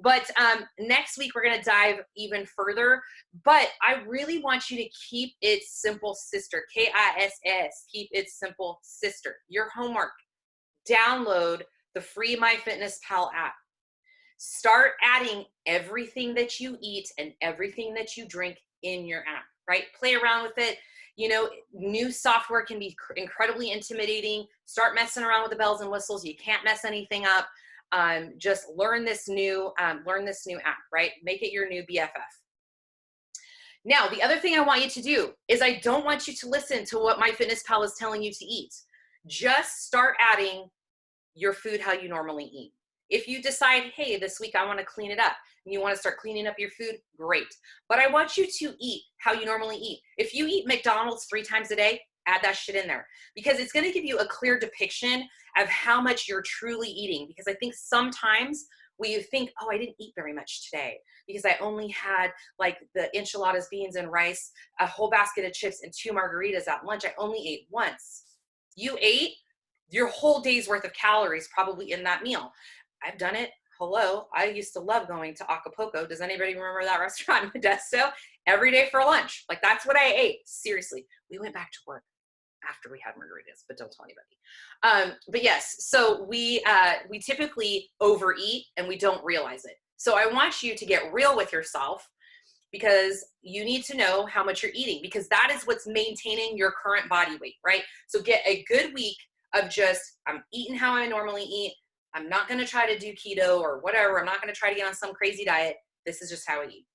But next week, we're going to dive even further. But I really want you to keep it simple, sister. KISS, keep it simple, sister. Your homework, download the free MyFitnessPal app. Start adding everything that you eat and everything that you drink in your app, right? Play around with it. You know, new software can be incredibly intimidating. Start messing around with the bells and whistles. You can't mess anything up. Just learn this new app, right? Make it your new BFF. Now, the other thing I want you to do is I don't want you to listen to what MyFitnessPal is telling you to eat. Just start adding your food how you normally eat. If you decide, hey, this week I want to clean it up, and you want to start cleaning up your food, great. But I want you to eat how you normally eat. If you eat McDonald's 3 times a day, add that shit in there because it's going to give you a clear depiction of how much you're truly eating. Because I think sometimes we think, oh, I didn't eat very much today because I only had like the enchiladas, beans, and rice, a whole basket of chips, and 2 margaritas at lunch. I only ate once. You ate your whole day's worth of calories probably in that meal. I've done it. Hello. I used to love going to Acapulco. Does anybody remember that restaurant in Modesto? Every day for lunch. Like that's what I ate. Seriously. We went back to work after we had margaritas, but don't tell anybody. But yes, so we typically overeat and we don't realize it. So I want you to get real with yourself because you need to know how much you're eating because that is what's maintaining your current body weight, right? So get a good week of just, I'm eating how I normally eat. I'm not going to try to do keto or whatever. I'm not going to try to get on some crazy diet. This is just how I eat.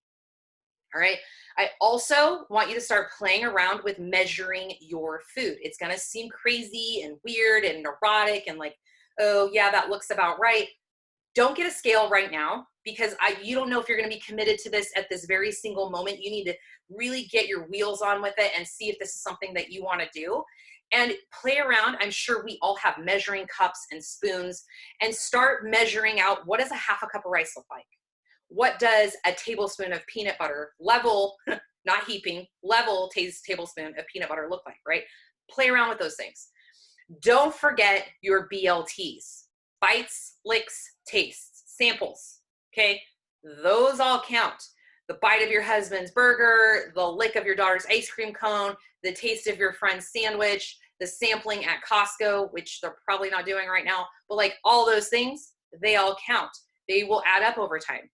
All right. I also want you to start playing around with measuring your food. It's going to seem crazy and weird and neurotic and like, oh yeah, that looks about right. Don't get a scale right now because you don't know if you're going to be committed to this at this very single moment. You need to really get your wheels on with it and see if this is something that you want to do. And play around. I'm sure we all have measuring cups and spoons and start measuring out what does a half a cup of rice look like? What does a tablespoon of peanut butter, level, not heaping, level tablespoon of peanut butter look like, right? Play around with those things. Don't forget your BLTs, bites, licks, tastes, samples, okay? Those all count. The bite of your husband's burger, the lick of your daughter's ice cream cone, the taste of your friend's sandwich, the sampling at Costco, which they're probably not doing right now, but like all those things, they all count. They will add up over time.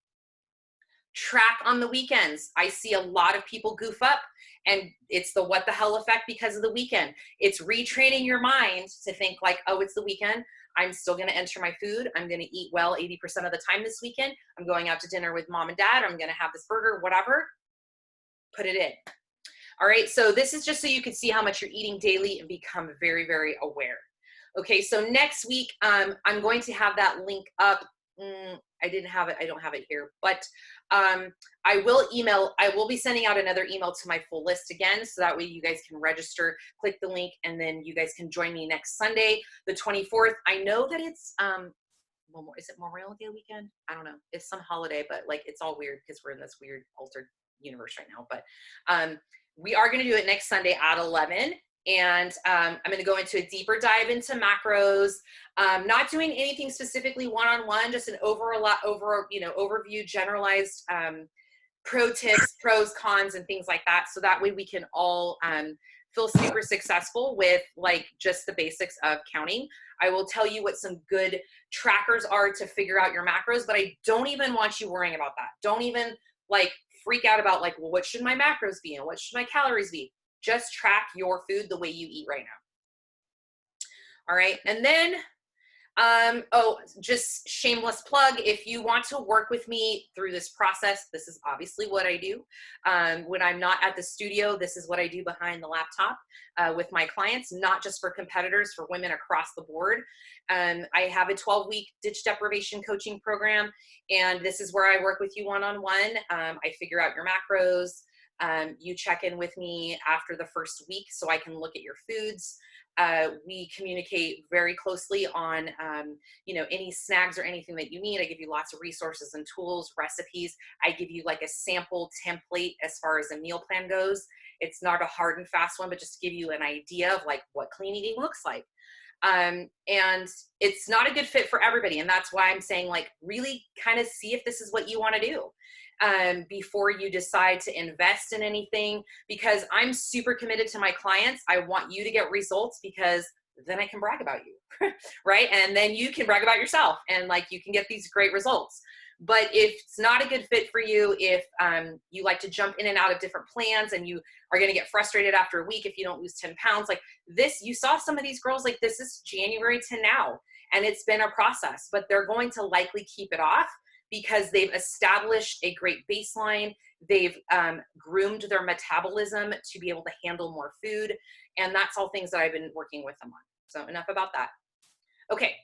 Track on the weekends. I see a lot of people goof up and it's the what the hell effect because of the weekend. It's retraining your mind to think like, oh, it's the weekend. I'm still going to enter my food. I'm going to eat well 80% of the time this weekend. I'm going out to dinner with mom and dad. I'm going to have this burger, whatever. Put it in. All right. So this is just so you can see how much you're eating daily and become very, very aware. Okay. So next week, I'm going to have that link up. I didn't have it. I don't have it here, but I will be sending out another email to my full list again. So that way you guys can register, click the link, and then you guys can join me next Sunday, the 24th. I know that it's, is it Memorial Day weekend? I don't know. It's some holiday, but like, it's all weird because we're in this weird altered universe right now. But we are going to do it next Sunday at 11. And I'm going to go into a deeper dive into macros, not doing anything specifically one-on-one, just an overview, generalized pro tips, pros, cons, and things like that. So that way we can all feel super successful with like just the basics of counting. I will tell you what some good trackers are to figure out your macros, but I don't even want you worrying about that. Don't even like freak out about like, well, what should my macros be and what should my calories be? Just track your food the way you eat right now. All right. And then, just shameless plug. If you want to work with me through this process, this is obviously what I do. When I'm not at the studio, this is what I do behind the laptop with my clients, not just for competitors, for women across the board. I have a 12-week ditch deprivation coaching program, and this is where I work with you one-on-one. I figure out your macros. You check in with me after the first week so I can look at your foods. We communicate very closely on, any snags or anything that you need. I give you lots of resources and tools, recipes. I give you like a sample template as far as a meal plan goes. It's not a hard and fast one, but just to give you an idea of like what clean eating looks like. And it's not a good fit for everybody. And that's why I'm saying, like, really kind of see if this is what you want to do before you decide to invest in anything, because I'm super committed to my clients. I want you to get results because then I can brag about you, right? And then you can brag about yourself and like you can get these great results. But if it's not a good fit for you, if you like to jump in and out of different plans and you are going to get frustrated after a week if you don't lose 10 pounds, like this, you saw some of these girls, like this is January to now, and it's been a process, but they're going to likely keep it off because they've established a great baseline. They've groomed their metabolism to be able to handle more food. And that's all things that I've been working with them on. So enough about that. Okay.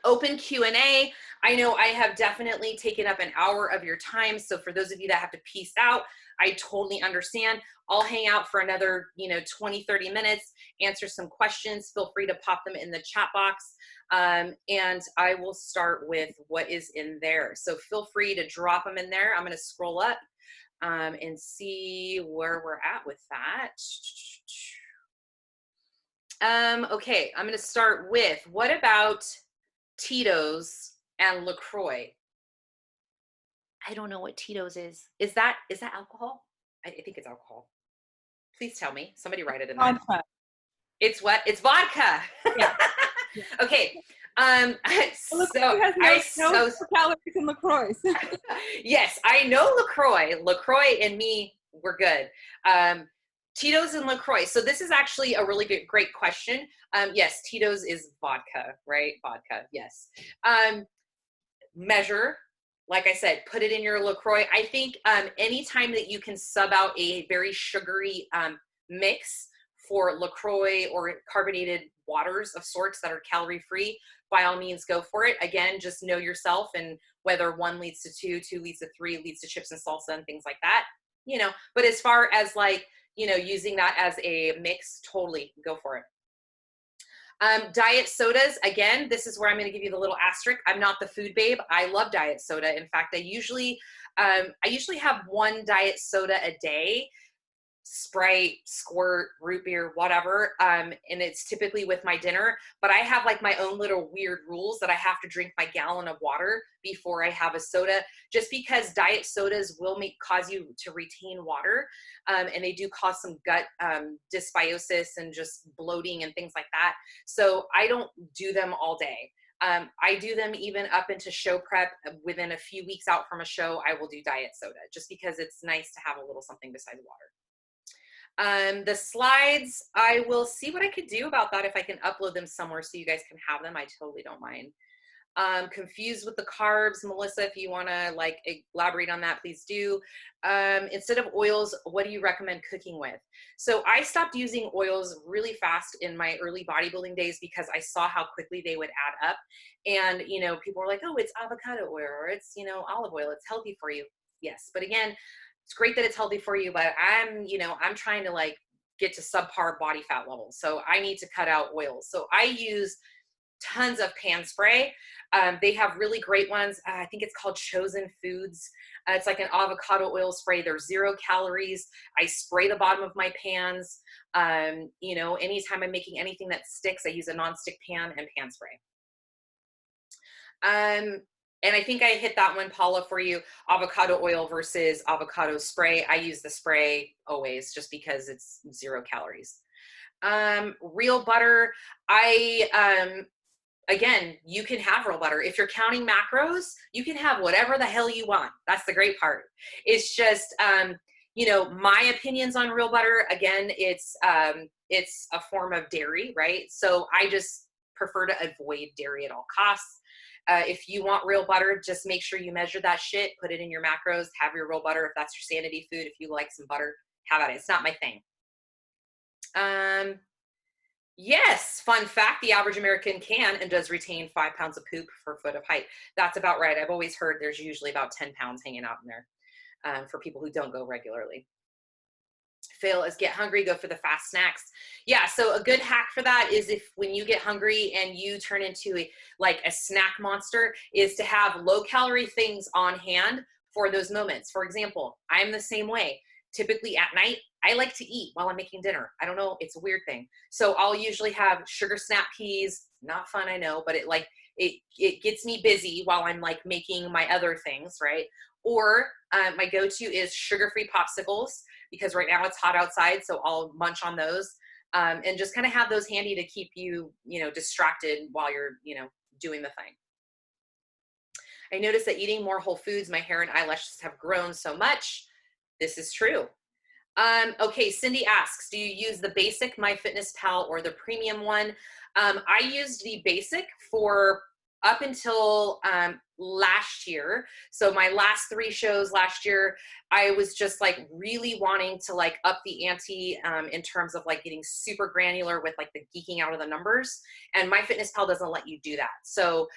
Open Q&A. I know I have definitely taken up an hour of your time. So for those of you that have to peace out, I totally understand. I'll hang out for another, 20, 30 minutes, answer some questions. Feel free to pop them in the chat box. And I will start with what is in there. So feel free to drop them in there. I'm going to scroll up and see where we're at with that. Okay, I'm going to start with, what about Tito's and LaCroix? I don't know what Tito's is. Is that alcohol? I think it's alcohol. Please tell me. Somebody write it in there. Vodka. It's what? It's vodka. Yeah. Okay. No calories in LaCroix. Yes, I know LaCroix. LaCroix and me, we're good. Tito's and LaCroix. So this is actually a really great question. Yes, Tito's is vodka, right? Vodka, yes. Measure, like I said, put it in your LaCroix. I think anytime that you can sub out a very sugary mix for LaCroix or carbonated waters of sorts that are calorie-free, by all means, go for it. Again, just know yourself and whether 1 leads to 2, 2 leads to 3, leads to chips and salsa and things like that, But as far as like, using that as a mix, totally go for it. Diet sodas, again, this is where I'm going to give you the little asterisk. I'm not the food babe. I love diet soda. In fact, I usually have 1 diet soda a day. Sprite, squirt, root beer, whatever. And it's typically with my dinner, but I have like my own little weird rules that I have to drink my gallon of water before I have a soda, just because diet sodas will cause you to retain water. And they do cause some gut dysbiosis and just bloating and things like that. So I don't do them all day. I do them even up into show prep. Within a few weeks out from a show, I will do diet soda just because it's nice to have a little something besides water. The slides, I will see what I could do about that if I can upload them somewhere so you guys can have them. I totally don't mind. Confused with the carbs, Melissa, if you want to like elaborate on that, please do. Instead of oils, what do you recommend cooking with? So I stopped using oils really fast in my early bodybuilding days because I saw how quickly they would add up. And, people were like, oh, it's avocado oil or it's, olive oil. It's healthy for you. Yes. But again, it's great that it's healthy for you, but I'm trying to like get to subpar body fat levels. So I need to cut out oils. So I use tons of pan spray. They have really great ones. I think it's called Chosen Foods. It's like an avocado oil spray. They're 0 calories. I spray the bottom of my pans. Anytime I'm making anything that sticks, I use a nonstick pan and pan spray. And I think I hit that one, Paula, for you. Avocado oil versus avocado spray. I use the spray always just because it's 0 calories. Real butter. Again, you can have real butter. If you're counting macros, you can have whatever the hell you want. That's the great part. It's just, my opinions on real butter. Again, it's a form of dairy, right? So I just prefer to avoid dairy at all costs. If you want real butter, just make sure you measure that shit, put it in your macros, have your real butter. If that's your sanity food, if you like some butter, have at it. It's not my thing. Yes, fun fact, the average American can and does retain 5 pounds of poop per foot of height. That's about right. I've always heard there's usually about 10 pounds hanging out in there. for people who don't go regularly. Fail is get hungry, go for the fast snacks. Yeah, so a good hack for that is if when you get hungry and you turn into a snack monster, is to have low calorie things on hand for those moments. For example, I'm the same way. Typically at night, I like to eat while I'm making dinner. I don't know, it's a weird thing. So I'll usually have sugar snap peas. Not fun, I know, but it gets me busy while I'm like making my other things, right? Or my go-to is sugar-free popsicles, because right now it's hot outside, so I'll munch on those and just kind of have those handy to keep you, distracted while you're, doing the thing. I noticed that eating more whole foods, my hair and eyelashes have grown so much. This is true. Okay, Cindy asks, do you use the basic MyFitnessPal or the premium one? I used the basic for up until last year. So my last 3 shows last year, I was just like really wanting to like up the ante in terms of like getting super granular with like the geeking out of the numbers. And MyFitnessPal doesn't let you do that. So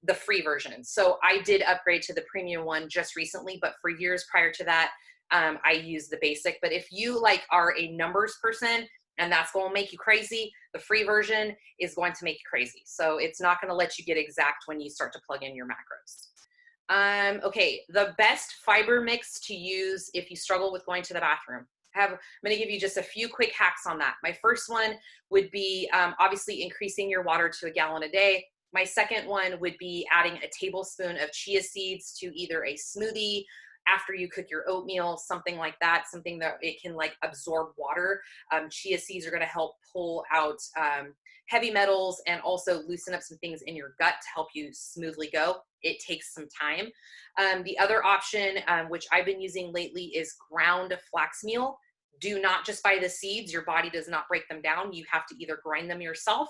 the free version. So I did upgrade to the premium one just recently, but for years prior to that, I use the basic. But if you like are a numbers person and that's going to make you crazy, the free version is going to make you crazy. So it's not going to let you get exact when you start to plug in your macros. Okay, the best fiber mix to use if you struggle with going to the bathroom. I'm going to give you just a few quick hacks on that. My first one would be obviously increasing your water to 1 gallon a day. My second one would be adding a tablespoon of chia seeds to either a smoothie, after you cook your oatmeal, something like that, something that it can like absorb water. Chia seeds are going to help pull out heavy metals and also loosen up some things in your gut to help you smoothly go. It takes some time. The other option, which I've been using lately, is ground flax meal. Do not just buy the seeds. Your body does not break them down. You have to either grind them yourself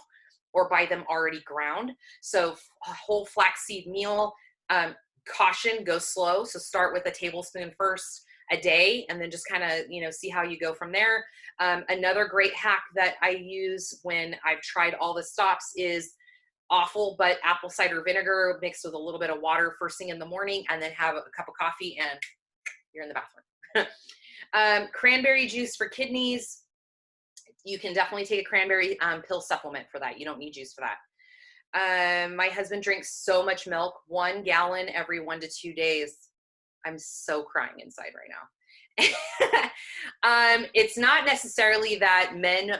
or buy them already ground. So a whole flaxseed meal, caution, go slow. So start with a tablespoon first a day, and then just kind of, see how you go from there. Another great hack that I use when I've tried all the stops is awful, but apple cider vinegar mixed with a little bit of water first thing in the morning, and then have a cup of coffee and you're in the bathroom. Cranberry juice for kidneys. You can definitely take a cranberry pill supplement for that. You don't need juice for that. My husband drinks so much milk, 1 gallon every 1 to 2 days. I'm so crying inside right now. It's not necessarily that men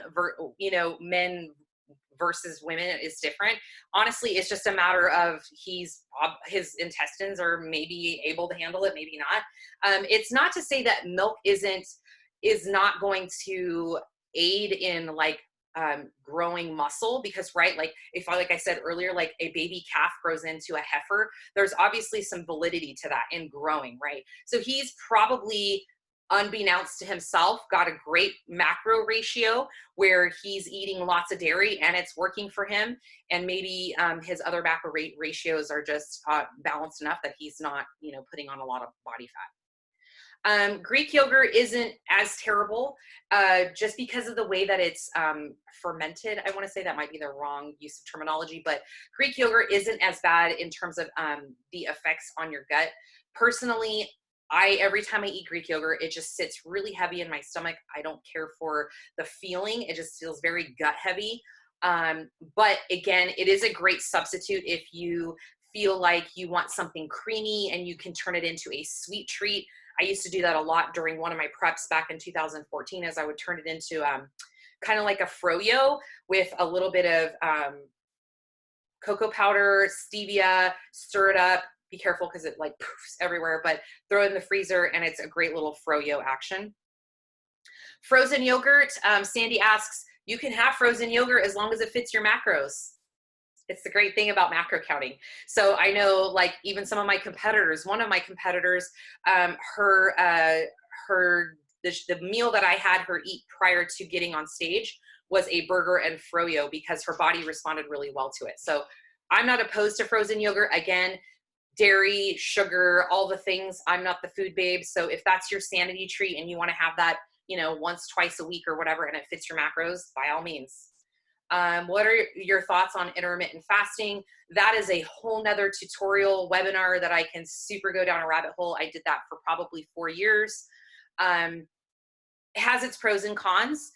versus women is different. Honestly, it's just a matter of his intestines are maybe able to handle it, maybe not. It's not to say that milk is not going to aid in like growing muscle, because like I said earlier, like a baby calf grows into a heifer, there's obviously some validity to that in growing, right? So he's probably, unbeknownst to himself, got a great macro ratio where he's eating lots of dairy and it's working for him, and maybe his other macro ratios are just balanced enough that he's not putting on a lot of body fat. Greek yogurt isn't as terrible just because of the way that it's fermented. I want to say that might be the wrong use of terminology, but Greek yogurt isn't as bad in terms of the effects on your gut. Personally, every time I eat Greek yogurt, it just sits really heavy in my stomach. I don't care for the feeling. It just feels very gut heavy. But again, it is a great substitute if you feel like you want something creamy and you can turn it into a sweet treat. I used to do that a lot during one of my preps back in 2014, as I would turn it into kind of like a froyo with a little bit of cocoa powder, stevia, stir it up. Be careful because it like poofs everywhere, but throw it in the freezer and it's a great little froyo action. Frozen yogurt, Sandy asks, you can have frozen yogurt as long as it fits your macros. It's the great thing about macro counting. So I know like even some of my competitors, one of my competitors, the meal that I had her eat prior to getting on stage was a burger and froyo because her body responded really well to it. So I'm not opposed to frozen yogurt. Again, dairy, sugar, all the things. I'm not the food babe. So if that's your sanity treat and you want to have that, once, twice a week or whatever, and it fits your macros, by all means. What are your thoughts on intermittent fasting? That is a whole nother tutorial webinar that I can super go down a rabbit hole. I did that for probably 4 years. It has its pros and cons,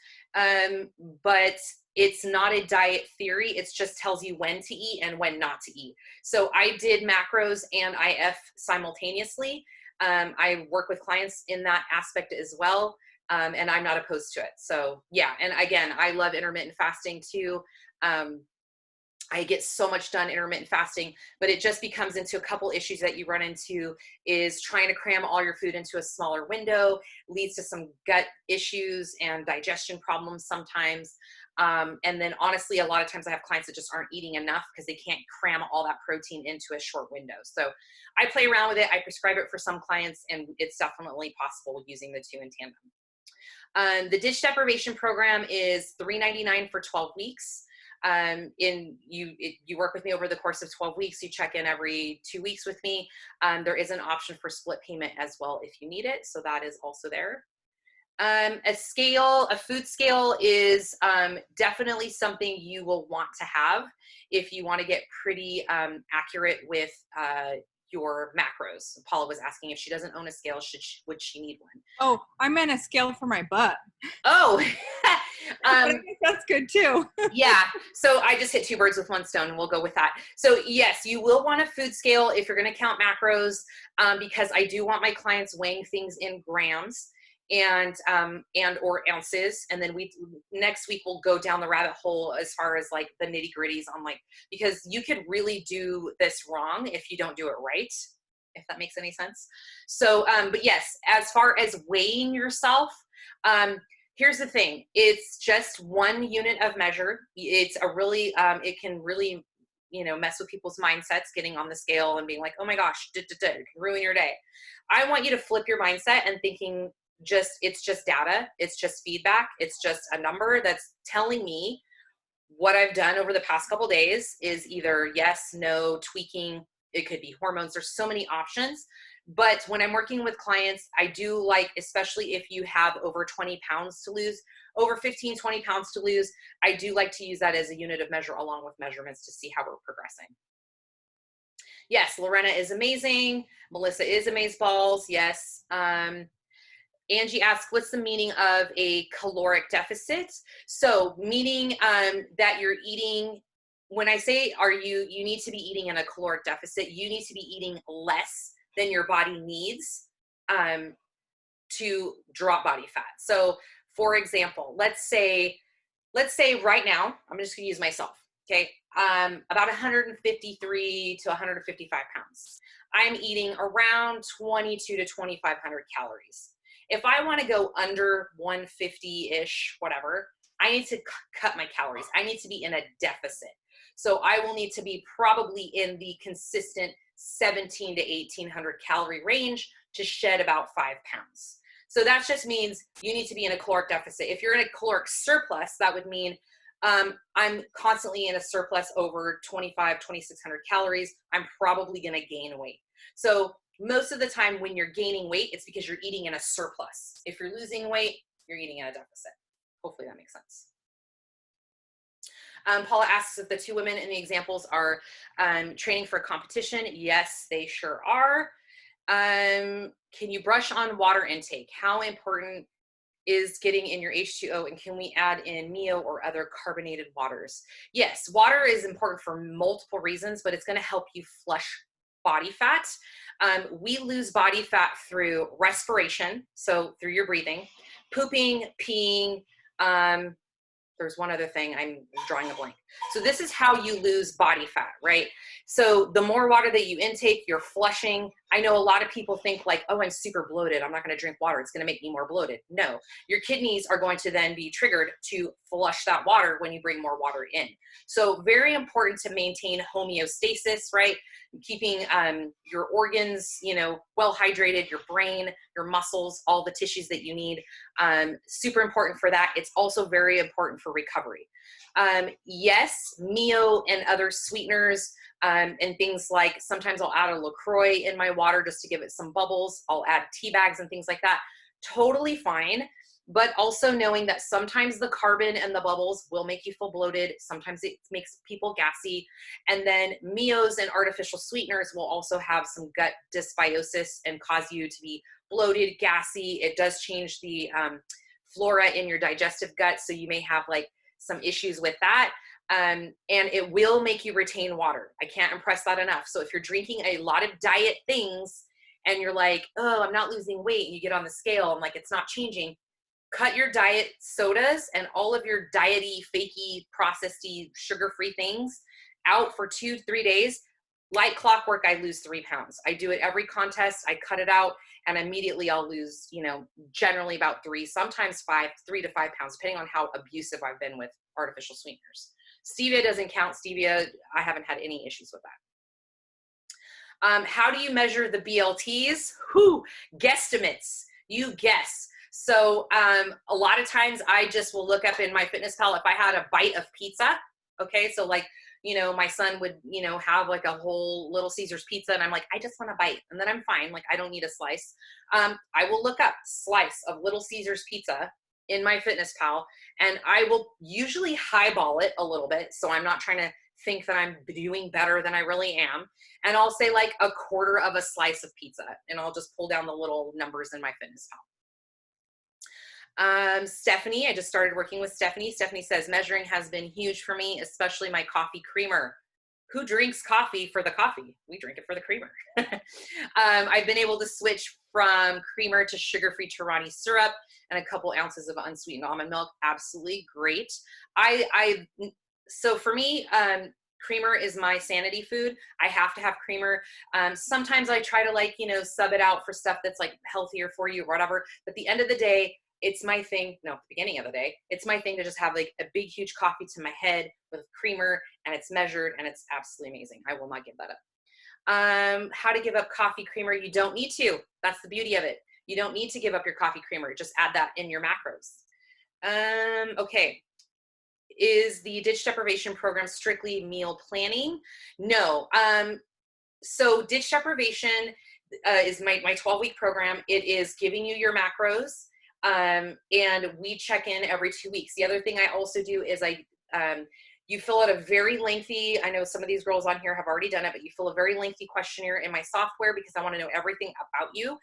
but it's not a diet theory. It just tells you when to eat and when not to eat. So I did macros and IF simultaneously. I work with clients in that aspect as well. And I'm not opposed to it. So yeah. And again, I love intermittent fasting too. I get so much done intermittent fasting, but it just becomes into a couple issues that you run into is trying to cram all your food into a smaller window, leads to some gut issues and digestion problems sometimes. And then honestly, a lot of times I have clients that just aren't eating enough because they can't cram all that protein into a short window. So I play around with it. I prescribe it for some clients, and it's definitely possible using the two in tandem. The ditch deprivation program is $3.99 for 12 weeks. You work with me over the course of 12 weeks. You check in every 2 weeks with me. There is an option for split payment as well if you need it. So that is also there. A food scale is definitely something you will want to have if you want to get pretty accurate with your macros. Paula was asking if she doesn't own a scale, would she need one? Oh, I meant a scale for my butt. Oh, I think that's good too. Yeah. So I just hit two birds with one stone, and we'll go with that. So yes, you will want a food scale if you're going to count macros, because I do want my clients weighing things in grams and or ounces. And then next week we'll go down the rabbit hole as far as like the nitty gritties on because you could really do this wrong if you don't do it right, if that makes any sense. So, but yes, as far as weighing yourself, here's the thing. It's just one unit of measure. It's a really, it can really, mess with people's mindsets getting on the scale and being like, oh my gosh, it can ruin your day. I want you to flip your mindset and thinking it's just data. It's just feedback. It's just a number that's telling me what I've done over the past couple days is either yes, no, tweaking. It could be hormones. There's so many options. But when I'm working with clients, I do like, especially if you have over 20 pounds to lose, over 15, 20 pounds to lose, I do like to use that as a unit of measure along with measurements to see how we're progressing. Yes, Lorena is amazing. Melissa is amazeballs. Yes. Angie asks, what's the meaning of a caloric deficit? So meaning that you're eating, when I say you need to be eating in a caloric deficit, you need to be eating less than your body needs to drop body fat. So for example, let's say right now, I'm just gonna use myself, okay? About 153 to 155 pounds. I'm eating around 22 to 2,500 calories. If I want to go under 150-ish, whatever, I need to cut my calories. I need to be in a deficit. So I will need to be probably in the consistent 17 to 1,800 calorie range to shed about 5 pounds. So that just means you need to be in a caloric deficit. If you're in a caloric surplus, that would mean I'm constantly in a surplus over 2,600 calories. I'm probably going to gain weight. So most of the time when you're gaining weight, it's because you're eating in a surplus. If you're losing weight, you're eating in a deficit. Hopefully that makes sense. Paula asks if the two women in the examples are training for a competition. Yes, they sure are. Can you brush on water intake? How important is getting in your H2O, and can we add in Mio or other carbonated waters? Yes, water is important for multiple reasons, but it's going to help you flush body fat. We lose body fat through respiration, so through your breathing, pooping, peeing. There's one other thing, I'm drawing a blank. So this is how you lose body fat, right? So the more water that you intake, you're flushing. I know a lot of people think like, oh, I'm super bloated, I'm not gonna drink water, it's gonna make me more bloated. No, your kidneys are going to then be triggered to flush that water when you bring more water in. So very important to maintain homeostasis, right? Keeping your organs, well hydrated, your brain, your muscles, all the tissues that you need. Super important for that. It's also very important for recovery. Yes, Mio and other sweeteners and things like, sometimes I'll add a LaCroix in my water just to give it some bubbles. I'll add tea bags and things like that. Totally fine. but also knowing that sometimes the carbon and the bubbles will make you feel bloated. Sometimes it makes people gassy. And then Mios and artificial sweeteners will also have some gut dysbiosis and cause you to be bloated, gassy. It does change the flora in your digestive gut. So you may have like some issues with that. And it will make you retain water. I can't impress that enough. So if you're drinking a lot of diet things and you're like, oh, I'm not losing weight, and you get on the scale and like it's not changing, cut your diet sodas and all of your diety, fakey, processedy, sugar-free things out for 2-3 days. Like clockwork, I lose 3 pounds. I do it every contest. I cut it out and immediately I'll lose, you know, generally about 3, sometimes 3 to 5 pounds, depending on how abusive I've been with artificial sweeteners. Stevia doesn't count. Stevia, I haven't had any issues with that. How do you measure the BLTs? Guesstimates. You guess. So a lot of times I just will look up in MyFitnessPal if I had a bite of pizza. Okay, so like, you know, my son would, you know, have like a whole Little Caesars pizza and I'm like, I just want a bite, and then I'm fine. Like, I don't need a slice. I will look up slice of Little Caesars pizza in MyFitnessPal, and I will usually highball it a little bit. So I'm not trying to think that I'm doing better than I really am. And I'll say like a quarter of a slice of pizza, and I'll just pull down the little numbers in MyFitnessPal. Stephanie, I just started working with Stephanie. Stephanie says, measuring has been huge for me, especially my coffee creamer. Who drinks coffee for the coffee? We drink it for the creamer. I've been able to switch from creamer to sugar-free Torani syrup and a couple ounces of unsweetened almond milk. Absolutely great. So for me, creamer is my sanity food. I have to have creamer. Sometimes I try to like, you know, sub it out for stuff that's like healthier for you or whatever. But at the end of the day, it's my thing, no, at the beginning of the day, it's my thing to just have like a big, huge coffee to my head with creamer, and it's measured and it's absolutely amazing. I will not give that up. How to give up coffee creamer. You don't need to. That's the beauty of it. You don't need to give up your coffee creamer. Just add that in your macros. Okay. Is the ditch deprivation program strictly meal planning? No. So ditch deprivation is my 12-week program. It is giving you your macros. And we check in every 2 weeks. The other thing I also do is you fill out a very lengthy, I know some of these girls on here have already done it, but you fill a very lengthy questionnaire in my software because I want to know everything about you,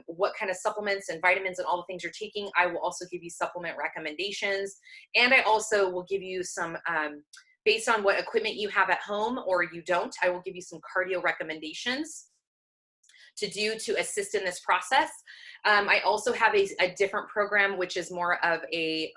what kind of supplements and vitamins and all the things you're taking. I will also give you supplement recommendations. And I also will give you some, based on what equipment you have at home or you don't, I will give you some cardio recommendations to do to assist in this process. I also have a different program, which is more of a,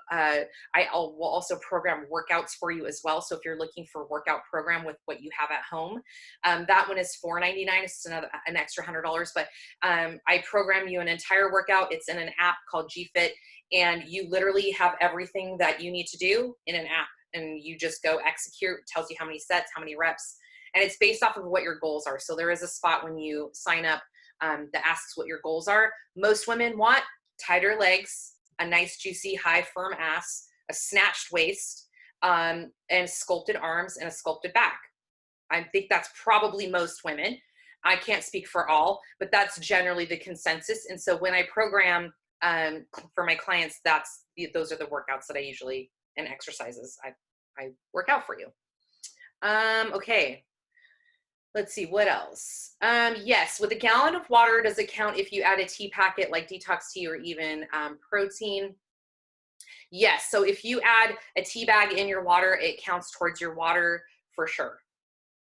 will also program workouts for you as well. So if you're looking for a workout program with what you have at home, that one is $4.99. It's an extra $100, but I program you an entire workout. It's in an app called GFit, and you literally have everything that you need to do in an app, and you just go execute. It tells you how many sets, how many reps, and it's based off of what your goals are. So there is a spot when you sign up that asks what your goals are. Most women want tighter legs, a nice, juicy, high, firm ass, a snatched waist, and sculpted arms and a sculpted back. I think that's probably most women. I can't speak for all, but that's generally the consensus. And so when I program for my clients, those are the workouts that I usually, and exercises I work out for you. Okay. Let's see, what else? Yes, with a gallon of water, does it count if you add a tea packet like detox tea or even protein? Yes, so if you add a tea bag in your water, it counts towards your water for sure.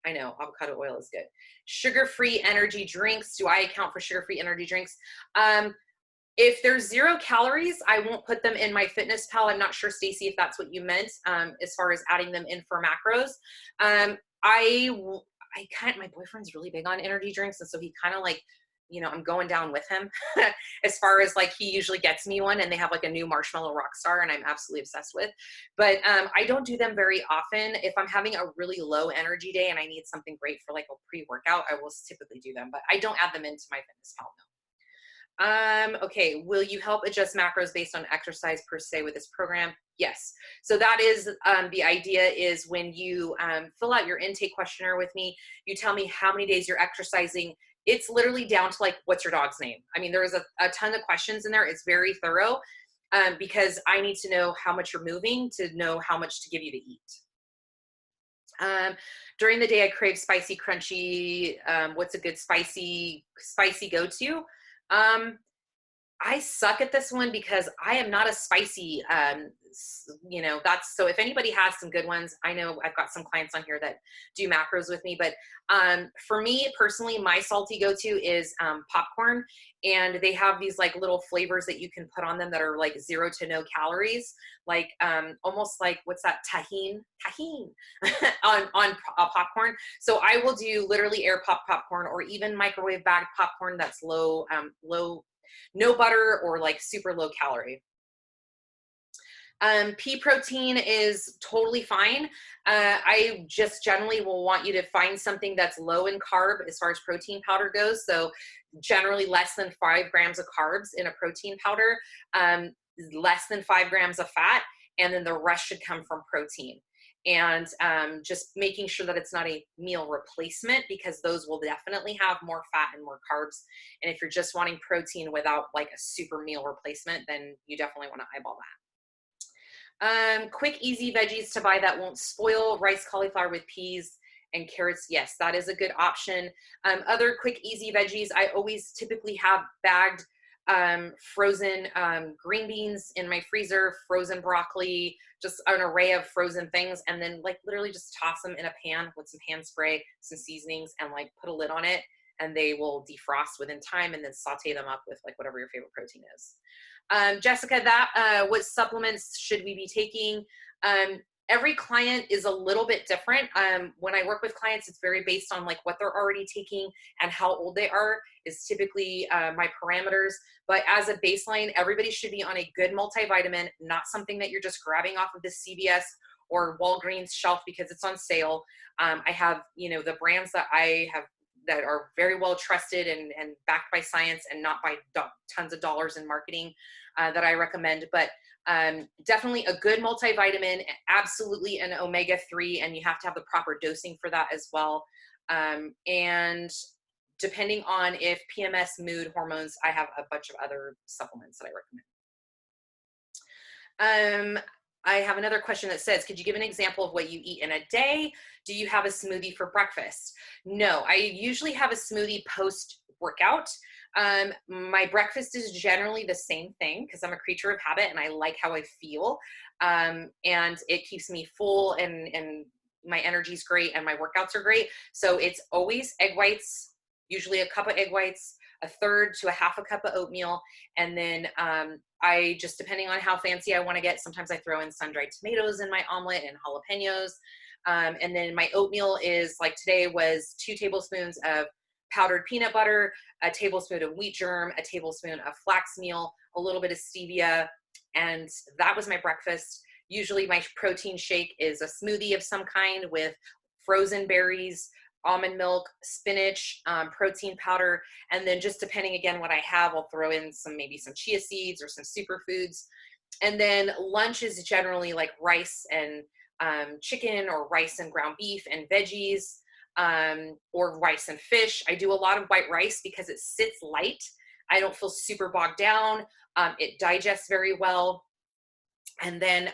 I know, avocado oil is good. Sugar-free energy drinks, do I account for sugar-free energy drinks? If there's 0 calories, I won't put them in MyFitnessPal. I'm not sure, Stacy, if that's what you meant as far as adding them in for macros. My boyfriend's really big on energy drinks. And so he kind of like, you know, I'm going down with him as far as like, he usually gets me one, and they have like a new Marshmallow Rockstar, and I'm absolutely obsessed with, but I don't do them very often. If I'm having a really low energy day and I need something great for like a pre-workout, I will typically do them, but I don't add them into MyFitnessPal. No. Okay. Will you help adjust macros based on exercise per se with this program? Yes. So that is the idea is when you fill out your intake questionnaire with me, you tell me how many days you're exercising. It's literally down to like, what's your dog's name? I mean, there is a ton of questions in there. It's very thorough. because I need to know how much you're moving to know how much to give you to eat. During the day, I crave spicy, crunchy. What's a good spicy go-to? I suck at this one because I am not a spicy, so if anybody has some good ones, I know I've got some clients on here that do macros with me, but for me personally, my salty go-to is popcorn, and they have these like little flavors that you can put on them that are like 0 to no calories, like almost like, what's that, tahine on popcorn. So I will do literally air pop popcorn, or even microwave bagged popcorn that's low, no butter, or like super low calorie. Pea protein is totally fine. I just generally will want you to find something that's low in carb as far as protein powder goes. So generally less than 5 grams of carbs in a protein powder, less than 5 grams of fat, and then the rest should come from protein. And just making sure that it's not a meal replacement, because those will definitely have more fat and more carbs. And if you're just wanting protein without like a super meal replacement, then you definitely want to eyeball that. Quick, easy veggies to buy that won't spoil: rice, cauliflower with peas, and carrots. Yes, that is a good option. Other quick, easy veggies, I always typically have bagged frozen green beans in my freezer, frozen broccoli, just an array of frozen things, and then like literally just toss them in a pan with some hand spray, some seasonings, and like put a lid on it, and they will defrost within time, and then saute them up with like whatever your favorite protein is. Jessica, what supplements should we be taking? Every client is a little bit different. When I work with clients, it's very based on like what they're already taking and how old they are is typically my parameters. But as a baseline, everybody should be on a good multivitamin, not something that you're just grabbing off of the CVS or Walgreens shelf because it's on sale. I have, the brands that I have that are very well trusted and backed by science and not by tons of dollars in marketing that I recommend. But definitely a good multivitamin, absolutely an omega-3, and you have to have the proper dosing for that as well. And depending on if PMS, mood, hormones, I have a bunch of other supplements that I recommend. I have another question that says, could you give an example of what you eat in a day? Do you have a smoothie for breakfast? No, I usually have a smoothie post-workout. My breakfast is generally the same thing because I'm a creature of habit and I like how I feel. And it keeps me full and my energy's great and my workouts are great. So it's always egg whites, usually a cup of egg whites, a third to a half a cup of oatmeal. And then I just, depending on how fancy I want to get, sometimes I throw in sun-dried tomatoes in my omelet and jalapenos. And then my oatmeal is like today was 2 tablespoons of powdered peanut butter, a tablespoon of wheat germ, a tablespoon of flax meal, a little bit of stevia. And that was my breakfast. Usually my protein shake is a smoothie of some kind with frozen berries, almond milk, spinach, protein powder, and then just depending again what I have, I'll throw in maybe some chia seeds or some superfoods. And then lunch is generally like rice and chicken, or rice and ground beef and veggies, or rice and fish. I do a lot of white rice because it sits light. I don't feel super bogged down. It digests very well. And then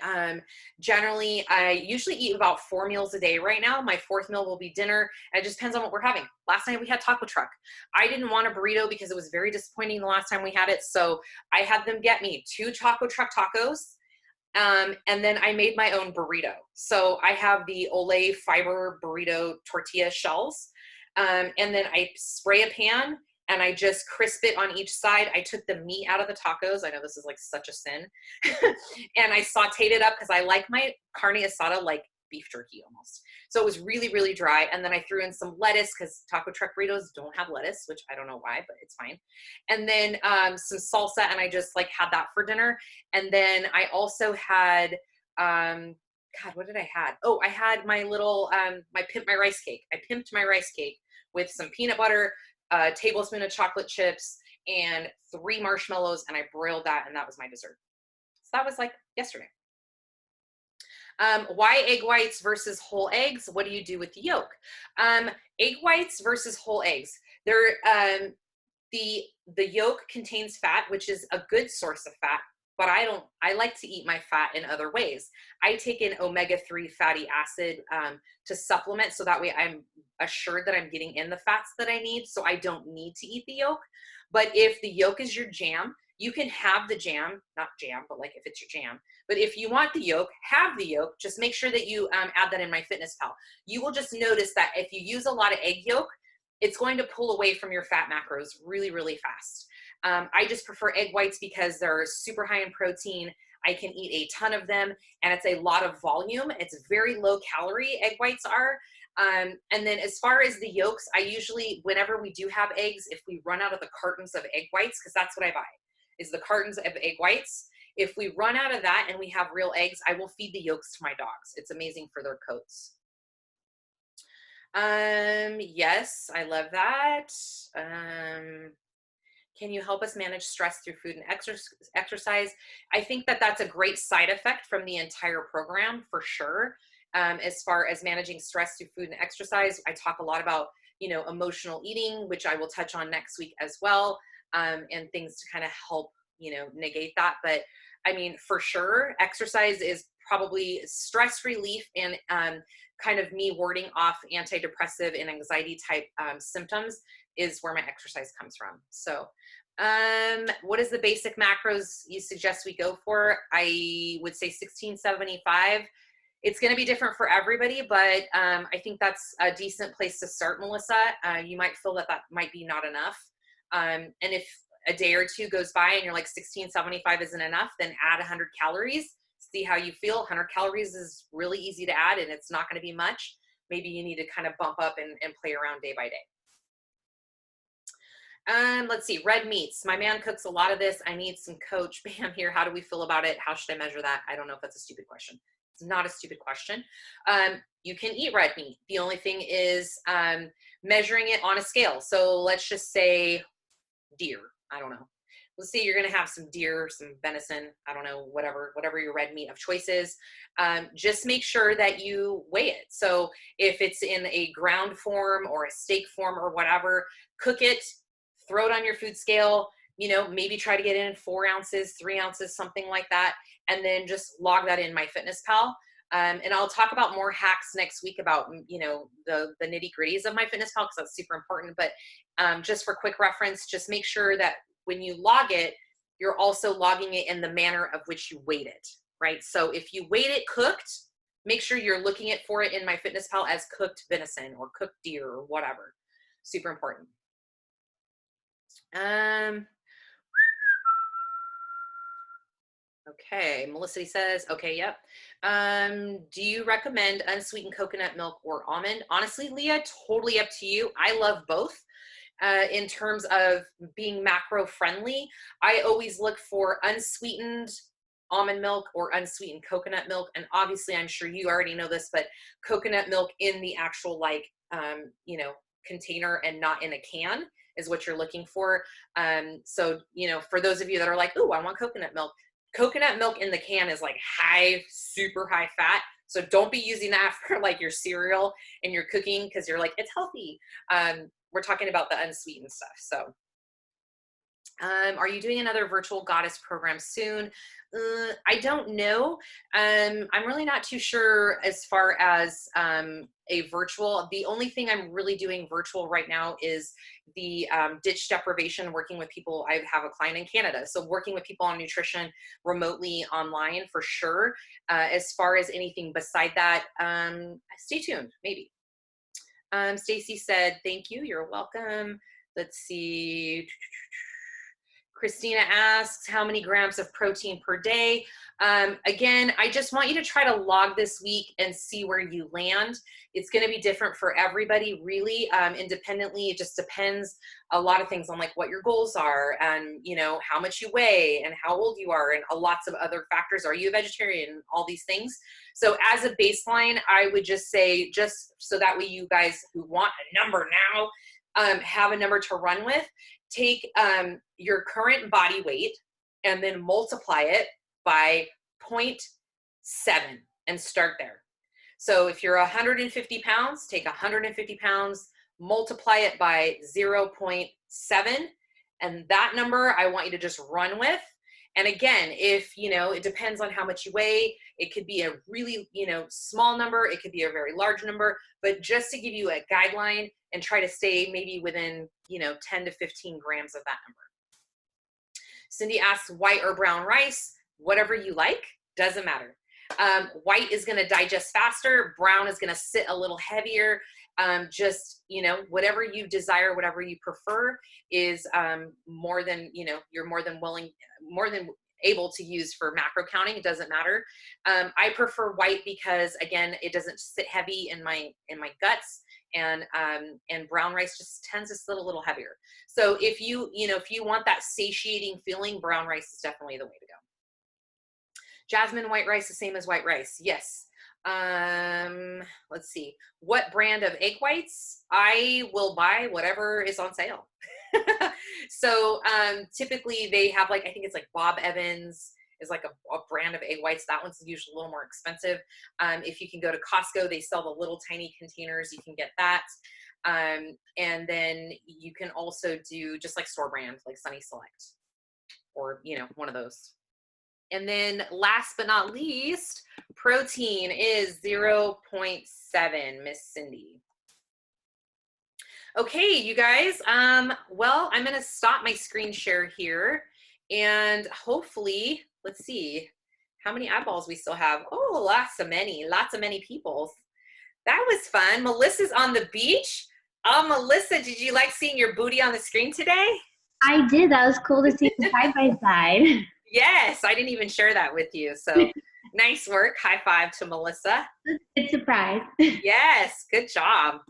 generally, I usually eat about 4 meals a day right now. My 4th meal will be dinner. And it just depends on what we're having. Last night we had taco truck. I didn't want a burrito because it was very disappointing the last time we had it. So I had them get me 2 taco truck tacos. And then I made my own burrito. So I have the Olay fiber burrito tortilla shells. And then I spray a pan and I just crisp it on each side. I took the meat out of the tacos. I know this is like such a sin. And I sauteed it up because I like my carne asada like beef jerky almost. So it was really, really dry. And then I threw in some lettuce because taco truck burritos don't have lettuce, which I don't know why, but it's fine. And then some salsa, and I just like had that for dinner. And then I also had, God, what did I had? Oh, I had my little, my rice cake. I pimped my rice cake with some peanut butter, a tablespoon of chocolate chips, and 3 marshmallows, and I broiled that, and that was my dessert. So that was like yesterday. Why egg whites versus whole eggs? What do you do with the yolk? Egg whites versus whole eggs. The yolk contains fat, which is a good source of fat, but I like to eat my fat in other ways. I take in omega-3 fatty acid to supplement, so that way I'm assured that I'm getting in the fats that I need, so I don't need to eat the yolk. But if the yolk is your jam, you can have the jam, not jam, but like if it's your jam. But if you want the yolk, have the yolk. Just make sure that you add that in MyFitnessPal. You will just notice that if you use a lot of egg yolk, it's going to pull away from your fat macros really, really fast. I just prefer egg whites because they're super high in protein. I can eat a ton of them, and it's a lot of volume. It's very low calorie, egg whites are. And then as far as the yolks, I usually, whenever we do have eggs, if we run out of the cartons of egg whites, because that's what I buy, is the cartons of egg whites. If we run out of that and we have real eggs, I will feed the yolks to my dogs. It's amazing for their coats. Yes, I love that. Can you help us manage stress through food and exercise? I think that that's a great side effect from the entire program for sure. As far as managing stress through food and exercise, I talk a lot about, emotional eating, which I will touch on next week as well, and things to kind of help, negate that. But I mean, for sure, exercise is probably stress relief and kind of me warding off antidepressive and anxiety type symptoms is where my exercise comes from. So what is the basic macros you suggest we go for? I would say 1675. It's going to be different for everybody, but I think that's a decent place to start, Melissa. You might feel that that might be not enough. And if a day or two goes by and you're like 1675 isn't enough, then add 100 calories. See how you feel. 100 calories is really easy to add, and it's not going to be much. Maybe you need to kind of bump up and play around day by day. Let's see, red meats. My man cooks a lot of this. I need some coach. Bam, here. How do we feel about it? How should I measure that? I don't know if that's a stupid question. It's not a stupid question. You can eat red meat. The only thing is measuring it on a scale. So let's just say deer. I don't know. Let's say you're going to have some deer, some venison, I don't know, whatever your red meat of choice is. Just make sure that you weigh it. So if it's in a ground form or a steak form or whatever, cook it, throw it on your food scale, maybe try to get in 4 ounces, 3 ounces, something like that. And then just log that in MyFitnessPal. And I'll talk about more hacks next week about, the nitty gritties of MyFitnessPal, because that's super important. But just for quick reference, just make sure that when you log it, you're also logging it in the manner of which you weighed it, right? So if you weighed it cooked, make sure you're looking for it in MyFitnessPal as cooked venison or cooked deer or whatever. Super important. Okay, Melissa says, okay, yep. Do you recommend unsweetened coconut milk or almond? Honestly, Leah, totally up to you. I love both. In terms of being macro friendly, I always look for unsweetened almond milk or unsweetened coconut milk. And obviously, I'm sure you already know this, but coconut milk in the actual container and not in a can is what you're looking for. So, for those of you that are like, ooh, I want coconut milk in the can is like super high fat. So don't be using that for like your cereal and your cooking because you're like, it's healthy. We're talking about the unsweetened stuff. So are you doing another virtual goddess program soon? I don't know. I'm really not too sure as far as a virtual. The only thing I'm really doing virtual right now is the ditch deprivation, working with people. I have a client in Canada, so working with people on nutrition remotely online for sure. As far as anything beside that, stay tuned, maybe. Stacy said, thank you. You're welcome. Let's see. Christina asks, how many grams of protein per day? Again, I just want you to try to log this week and see where you land. It's going to be different for everybody, really. Independently, it just depends a lot of things on like what your goals are and, how much you weigh and how old you are and lots of other factors. Are you a vegetarian? All these things. So as a baseline, I would just say, just so that way you guys who want a number now have a number to run with. Take your current body weight and then multiply it by 0.7 and start there. So if you're 150 pounds, take 150 pounds, multiply it by 0.7. And that number I want you to just run with. And again, if, you know, it depends on how much you weigh, it could be a really, you know, small number, it could be a very large number, but just to give you a guideline and try to stay maybe within, you know, 10 to 15 grams of that number. Cindy asks, white or brown rice, whatever you like, doesn't matter. White is going to digest faster. Brown is going to sit a little heavier. Just, you know, whatever you desire, whatever you prefer is more than, you know, you're more than able to use for macro counting. It doesn't matter. I prefer white because, again, it doesn't sit heavy in my guts. And brown rice just tends to sit a little heavier. So if you want that satiating feeling, brown rice is definitely the way to go. Jasmine white rice, the same as white rice. Yes. Let's see. What brand of egg whites? I will buy whatever is on sale. So typically they have, like, I think it's like Bob Evans is like a brand of egg whites. That one's usually a little more expensive. If you can go to Costco, they sell the little tiny containers. You can get that. And then you can also do just like store brand, like Sunny Select, or, you know, one of those. And then last but not least, protein is 0.7, Miss Cindy. Okay, you guys, well, I'm gonna stop my screen share here, and hopefully, let's see how many eyeballs we still have. Oh, lots of many people. That was fun. Melissa's on the beach. Oh, Melissa, did you like seeing your booty on the screen today? I did. That was cool to see side by side. Yes, I didn't even share that with you. So nice work. High five to Melissa. Good surprise. Yes, good job.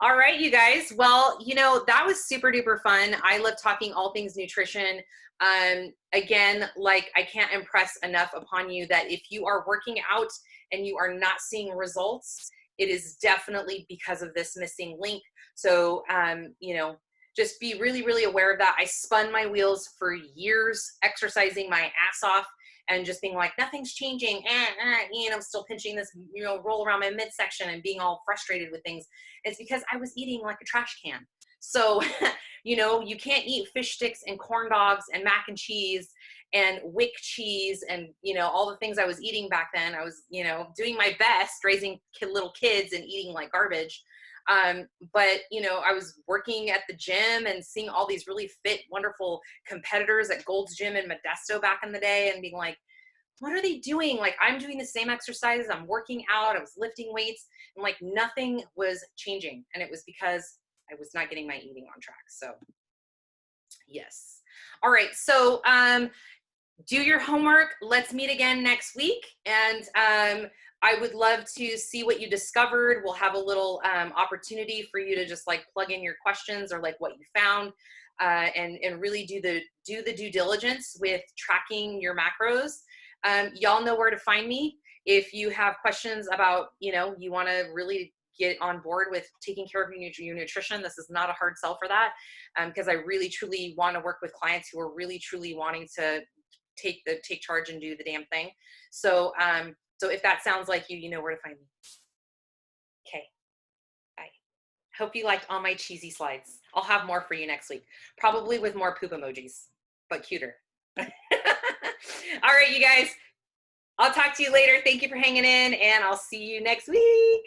All right, you guys. Well, you know, that was super duper fun. I love talking all things nutrition. Again, like, I can't impress enough upon you that if you are working out and you are not seeing results, it is definitely because of this missing link. So, you know, just be really, really aware of that. I spun my wheels for years, exercising my ass off and just being like, nothing's changing. You know, I'm still pinching this, you know, roll around my midsection and being all frustrated with things. It's because I was eating like a trash can. So, you know, you can't eat fish sticks and corn dogs and mac and cheese and wick cheese and, you know, all the things I was eating back then. I was, you know, doing my best raising little kids and eating like garbage. But, you know, I was working at the gym and seeing all these really fit, wonderful competitors at Gold's Gym in Modesto back in the day and being like, what are they doing? Like, I'm doing the same exercises. I'm working out. I was lifting weights and like nothing was changing. And it was because I was not getting my eating on track. So yes. All right. So, do your homework. Let's meet again next week. And, I would love to see what you discovered. We'll have a little opportunity for you to just like plug in your questions or like what you found, and really do the due diligence with tracking your macros. Y'all know where to find me if you have questions about, you know, you want to really get on board with taking care of your nutrition. This is not a hard sell for that, because I really truly want to work with clients who are really truly wanting to take charge and do the damn thing. So so if that sounds like you, you know where to find me. Okay, bye. Hope you liked all my cheesy slides. I'll have more for you next week, probably with more poop emojis, but cuter. All right, you guys, I'll talk to you later. Thank you for hanging in, and I'll see you next week.